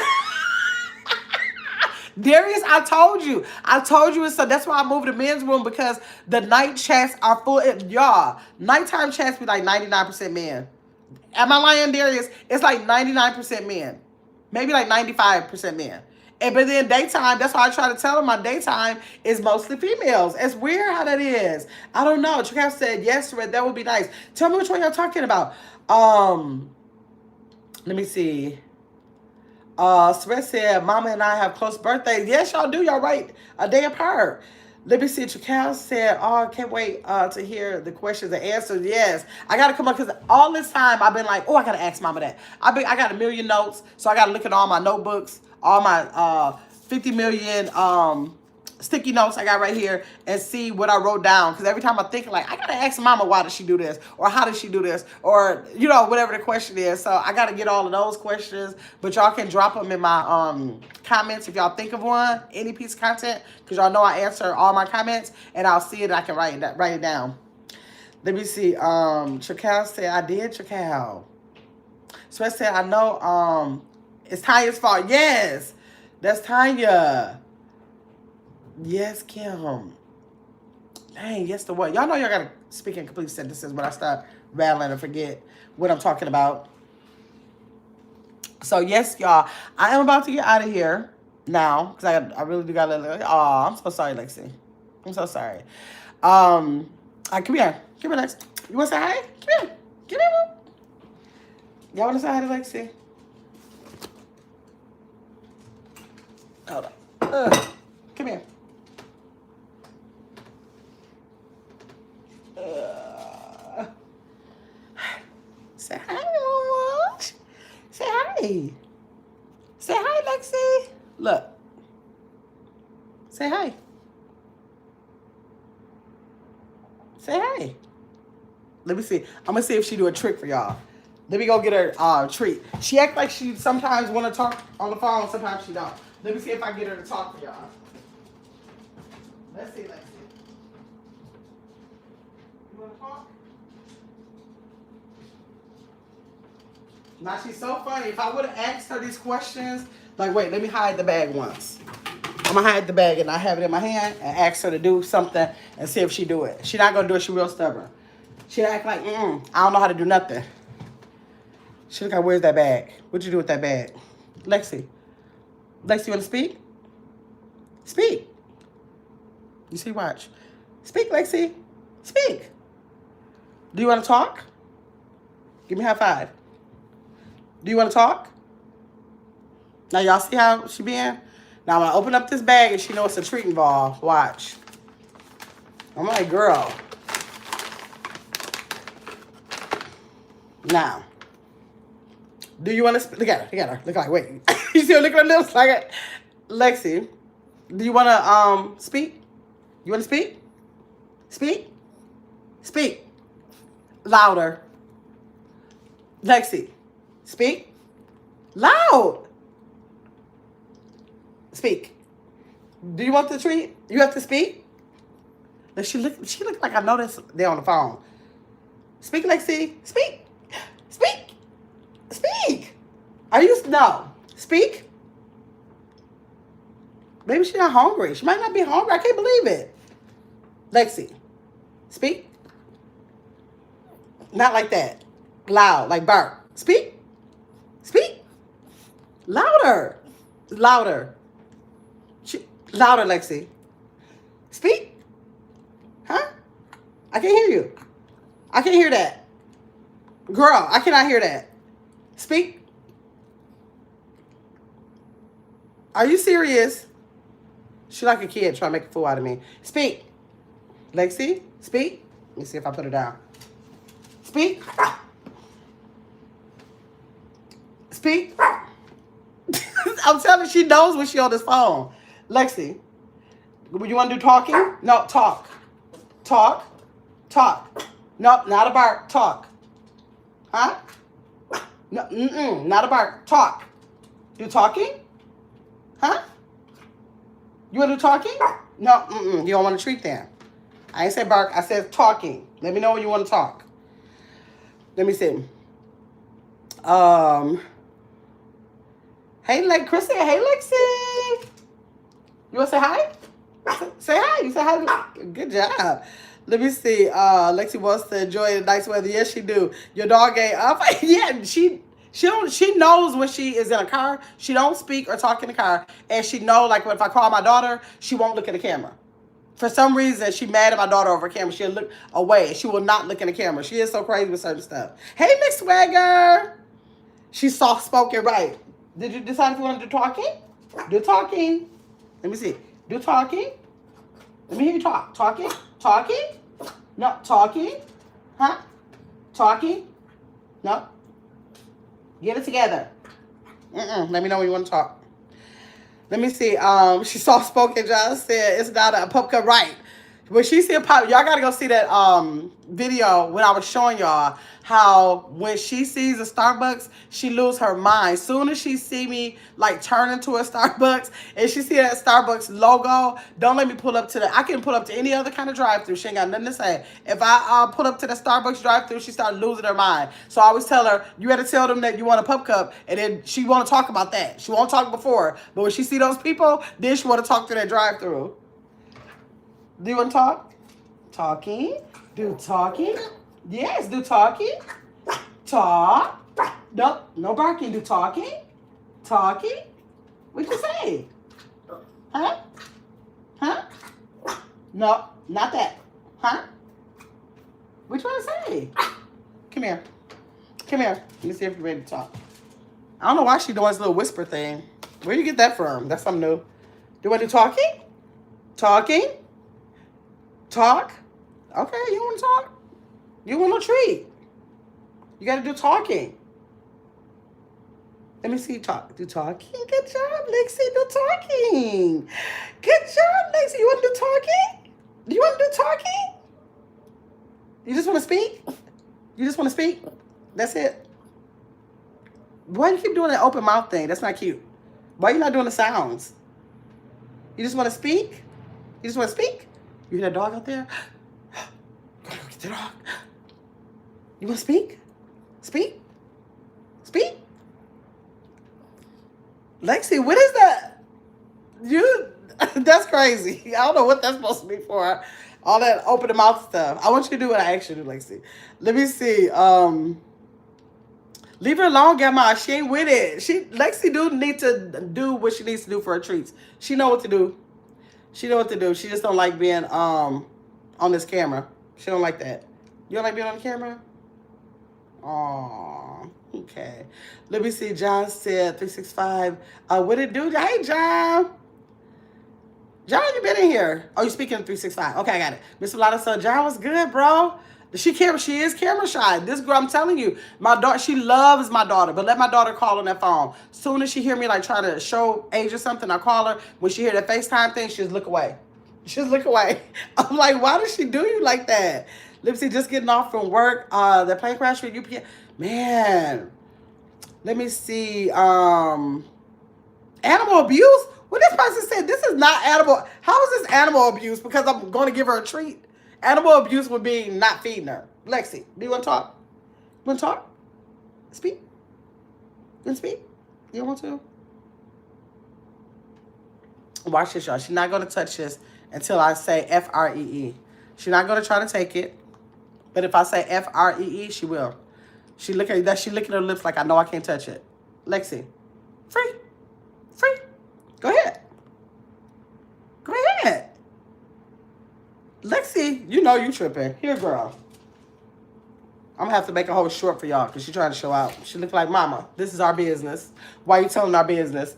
Darius, I told you. So that's why I moved to men's room because the night chats are full. Y'all, nighttime chats be like 99% men. Am I lying, Darius? It's like 99% men. Maybe like 95% men. But then daytime, that's why I try to tell them my daytime is mostly females. It's weird how that is. I don't know. Chacal said, yes, Red, that would be nice. Tell me which one y'all talking about. Let me see. Sret said, Mama and I have close birthdays. Yes, y'all do. Y'all right a day apart. Let me see. Chacal said, I can't wait to hear the questions and answers. Yes. I got to come up because all this time I've been like, I got to ask Mama that. I got a million notes, so I got to look at all my notebooks, all my 50 million sticky notes I got right here and see what I wrote down. Because every time I think like, I got to ask Mama, why did she do this? Or how did she do this? Or, whatever the question is. So I got to get all of those questions. But y'all can drop them in my comments if y'all think of one, any piece of content. Because y'all know I answer all my comments. And I'll see it and I can write it down. Let me see. Chacal said, I did, Chacal. Sweat said, I know it's Tanya's fault. Yes. That's Tanya. Yes, Kim. Dang, yes to what? Y'all know y'all gotta speak in complete sentences when I start rattling and forget what I'm talking about. So yes, y'all, I am about to get out of here now because I really do gotta let. Oh, I'm so sorry, Lexi. I'm so sorry. Come here, Lex. You wanna say hi? Come here, y'all wanna say hi to Lexi? Hold on. Come here. Say hi, Mama. Say hi. Say hi, Lexi. Look. Say hi. Say hi. Let me see. I'm going to see if she do a trick for y'all. Let me go get her a treat. She act like she sometimes want to talk on the phone. Sometimes she don't. Let me see if I get her to talk for y'all. Let's see, Lexi. You want to talk? Now she's so funny. If I would have asked her these questions, like, wait, let me hide the bag once. I'm going to hide the bag and I have it in my hand and ask her to do something and see if she do it. She not going to do it. She real stubborn. She act like, I don't know how to do nothing. She look like, where's that bag? What'd you do with that bag? Lexi, you want to speak? Speak. You see, watch. Speak, Lexi. Speak. Do you want to talk? Give me a high five. Do you want to talk? Now y'all see how she being? Now I'm gonna open up this bag and she knows it's a treat involved. Watch. I'm like, girl. Now, do you want to look at her? Look at her. Look like wait. You see her looking at her lips like it? Lexi, do you want to speak? You want to speak? Speak. Speak. Louder. Lexi, speak. Loud. Speak. Do you want the treat? You have to speak. She looked like I noticed they're on the phone. Speak, Lexi. Speak. Speak. Speak. Are you no? Speak. Maybe she's not hungry. She might not be hungry. I can't believe it. Lexi, speak. Not like that. Loud, like bark. Speak. Speak. Louder. Louder. Louder, Lexi. Speak. Huh? I can't hear you. I can't hear that. Girl, I cannot hear that. Speak. Are you serious? She like a kid trying to make a fool out of me. Speak. Lexi, speak. Let me see if I put her down. Speak. Speak. I'm telling you, she knows when she on this phone. Lexi, you want to do talking? No, talk. Talk. Talk. No, not a bark. Talk. Huh? No, not a bark. Talk. You talking? Huh? You want to do talking? No, you don't want to treat them. I ain't said bark. I said talking. Let me know when you want to talk. Let me see. Hey, Chrissy. Hey, Lexi. You want to say hi? Say hi. You say hi. Good job. Let me see. Lexi wants to enjoy the nice weather. Yes, she do. Your dog ain't up. Yeah, she knows when she is in a car. She don't speak or talk in the car. And she know, like, if I call my daughter, she won't look at the camera. For some reason, she mad at my daughter over camera. She'll look away. She will not look in the camera. She is so crazy with certain stuff. Hey, Miss Swagger. She's soft-spoken, right? Did you decide if you want to do talking? Do talking. Let me see. Do talking. Let me hear you talk. Talking. Talking. No. Talking. Huh? Talking. No. Get it together. Let me know when you want to talk. Let me see. She soft spoken. John said it's not a pup cup, right? When she see a pop, y'all gotta go see that video when I was showing y'all how when she sees a Starbucks, she lose her mind. Soon as she see me like turn into a Starbucks and she see that Starbucks logo, don't let me pull up to the. I can pull up to any other kind of drive-through. She ain't got nothing to say. If I pull up to the Starbucks drive-through, she start losing her mind. So I always tell her, you got to tell them that you want a pup cup, and then she want to talk about that. She won't talk before, but when she see those people, then she want to talk to that drive-through. Do you want to talk? Talking. Do talking. Yes, do talking. Talk. No, no barking. Do talking. Talking. What'd you say? Huh? Huh? No, not that. Huh? What you want to say? Come here. Come here. Let me see if you're ready to talk. I don't know why she's doing this little whisper thing. Where do you get that from? That's something new. Do you want to do talking? Talking? Talk? Okay, you want to talk? You want no treat? You got to do talking. Let me see you talk. Do talking. Good job, Lexi. Do talking. Good job, Lexi. You want to do talking? Do you want to do talking? You just want to speak? You just want to speak? That's it? Why do you keep doing that open mouth thing? That's not cute. Why are you not doing the sounds? You just want to speak? You just want to speak? You hear that dog out there? Go get the dog. You want to speak? Speak? Speak? Lexi, what is that? That's crazy. I don't know what that's supposed to be for. All that open the mouth stuff. I want you to do what I asked you to do, Lexi. Let me see. Leave her alone, Grandma. She ain't with it. Lexi do need to do what she needs to do for her treats. She know what to do. She know what to do. She just don't like being on this camera. She don't like that. You don't like being on the camera? Oh, okay. Let me see. John said 365. What it do? Hey, John. John, you been in here? Oh, you speaking 365. Okay, I got it. Miss Mulata said, John was good, bro. She is camera shy. This girl, I'm telling you, my daughter, she loves my daughter, but let my daughter call on that phone. Soon as she hear me like trying to show age or something, I call her. When she hear that FaceTime thing, she just look away. She just look away. I'm like, why does she do you like that? Lipsy just getting off from work. The plane crash with UPS. Man, let me see. Animal abuse? Well, this person said this is not animal. How is this animal abuse? Because I'm going to give her a treat. Animal abuse would be not feeding her. Lexi, do you want to talk? You want to talk? Speak. You want to speak? You don't want to? Watch this, y'all. She's not going to touch this until I say F-R-E-E. She's not going to try to take it. But if I say F-R-E-E, she will. She licking her lips like I know I can't touch it. Lexi, free. Free. Go ahead. Go ahead. Lexi, you know you tripping. Here, girl. I'm going to have to make a whole short for y'all because she's trying to show out. She look like mama. This is our business. Why you telling our business?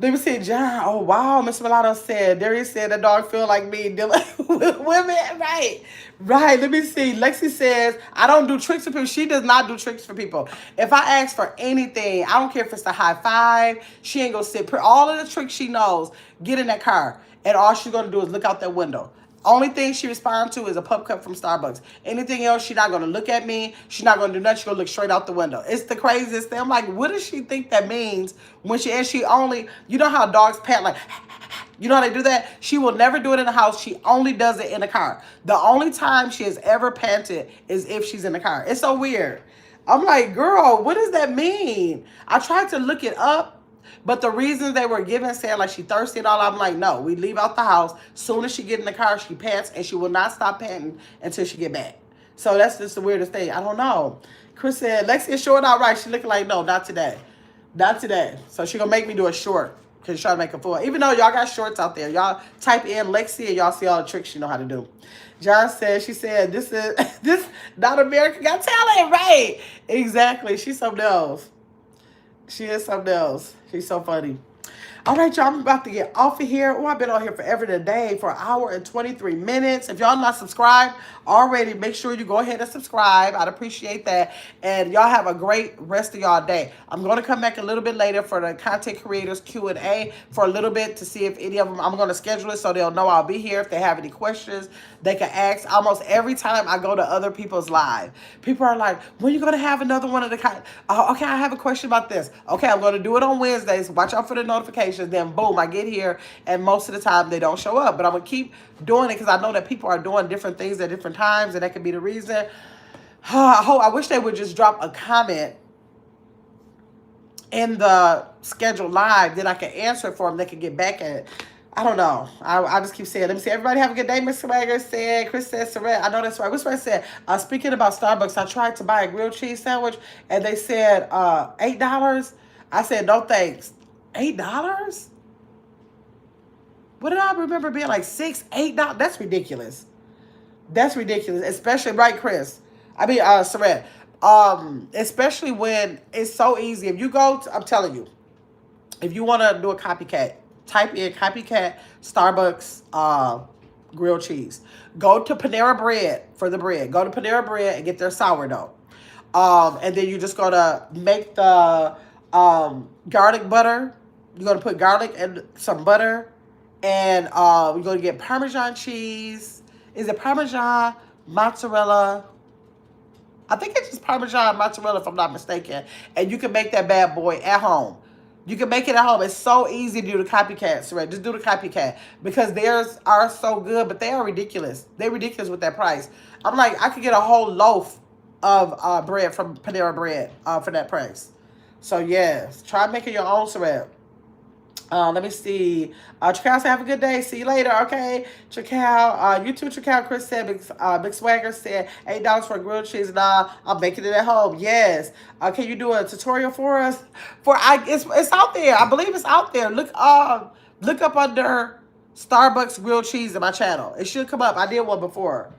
Let me see, John. Oh, wow. Mr. Mulatto said, Darius said the dog feel like me dealing with women. Right. Right. Let me see. Lexi says, I don't do tricks for people. She does not do tricks for people. If I ask for anything, I don't care if it's a high five. She ain't going to sit. All of the tricks she knows, get in that car. And all she's going to do is look out that window. Only thing she responds to is a pup cup from Starbucks. Anything else, she's not going to look at me. She's not going to do nothing. She's going to look straight out the window. It's the craziest thing. I'm like, what does she think that means when she only, you know how dogs pant like, you know how they do that? She will never do it in the house. She only does it in the car. The only time she has ever panted is if she's in the car. It's so weird. I'm like, girl, what does that mean? I tried to look it up. But the reasons they were given, saying like she thirsty and all, I'm like, no, we leave out the house. Soon as she get in the car, she pants, and she will not stop panting until she get back. So that's just the weirdest thing. I don't know. Chris said, Lexi is short out right. She looking like, no, not today. Not today. So she going to make me do a short because she's trying to make a full. Even though y'all got shorts out there. Y'all type in Lexi and y'all see all the tricks she know how to do. John said, she said, this not America Got Talent. Right. Exactly. She's something else. She is something else. She's so funny. All right, y'all, I'm about to get off of here. Oh, I've been on here forever today for an hour and 23 minutes. If y'all not subscribed already, make sure you go ahead and subscribe. I'd appreciate that. And y'all have a great rest of y'all day. I'm going to come back a little bit later for the content creators Q&A for a little bit to see if any of them, I'm going to schedule it so they'll know I'll be here. If they have any questions, they can ask. Almost every time I go to other people's live, people are like, when are you going to have another one of the kind? Okay, I have a question about this. Okay, I'm going to do it on Wednesdays. Watch out for the notifications. Then boom, I get here, and most of the time they don't show up. But I'm gonna keep doing it because I know that people are doing different things at different times, and that could be the reason. I wish they would just drop a comment in the scheduled live, then I can answer it for them. They can get back at it. I don't know. I just keep saying, let me see. Everybody have a good day, Miss Swagger said. Chris said, Saret. I know that's right. What's what I said? Speaking about Starbucks, I tried to buy a grilled cheese sandwich, and they said $8. I said, no thanks. $8? What did I remember being like $6, $8? That's ridiculous. That's ridiculous. Especially, right, Chris? I mean, Saret. Especially when it's so easy. If you go to, I'm telling you, if you want to do a copycat, type in copycat Starbucks grilled cheese. Go to Panera Bread for the bread. Go to Panera Bread and get their sourdough. And then you just go to make the garlic butter. You're going to put garlic and some butter. And you're going to get Parmesan cheese. Is it Parmesan, mozzarella? I think it's just Parmesan, mozzarella, if I'm not mistaken. And you can make that bad boy at home. You can make it at home. It's so easy to do the copycats, right? Just do the copycat. Because theirs are so good, but they are ridiculous. They're ridiculous with that price. I'm like, I could get a whole loaf of bread from Panera Bread for that price. So, yes. Try making your own syrup. Let me see. Chakal said, have a good day. See you later. Okay. Chakal, you too, Chakal. Chris said, Big Swagger said, $8 for grilled cheese. Nah, I'm making it at home. Yes. Can you do a tutorial for us? It's out there. I believe it's out there. Look up under Starbucks grilled cheese in my channel. It should come up. I did one before.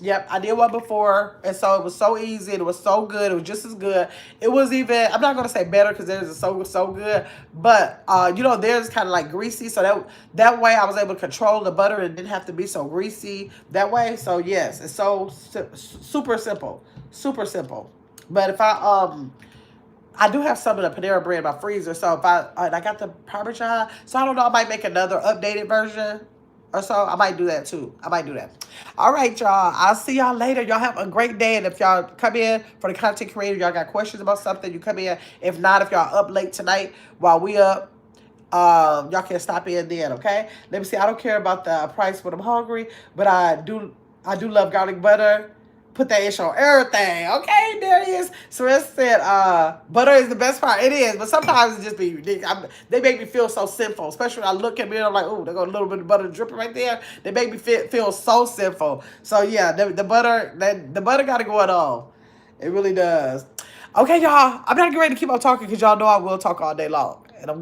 Yep, I did one before, and so it was so easy. It was so good. It was just as good. It was even. I'm not gonna say better because theirs is so good, but you know, theirs kind of like greasy. So that way I was able to control the butter and didn't have to be so greasy that way. So yes, it's so super simple, super simple. But if I do have some of the Panera bread in my freezer, so if and I got the Parmesan, so I don't know, I might make another updated version or so. I might do that too. I might do that. All right, y'all. I'll see y'all later. Y'all have a great day. And if y'all come in for the content creator, y'all got questions about something, you come in. If not, if y'all up late tonight while we up, y'all can stop in then, okay? Let me see. I don't care about the price when I'm hungry, but I do love garlic butter. Put that ish on everything. Okay, there it is. So it said, butter is the best part. It is, but sometimes it just be they make me feel so sinful. Especially when I look at me and I'm like, oh, they got a little bit of butter dripping right there. They make me feel so sinful. So yeah, the butter got to go on. It really does. Okay, y'all. I'm not getting ready to keep on talking because y'all know I will talk all day long, and I'm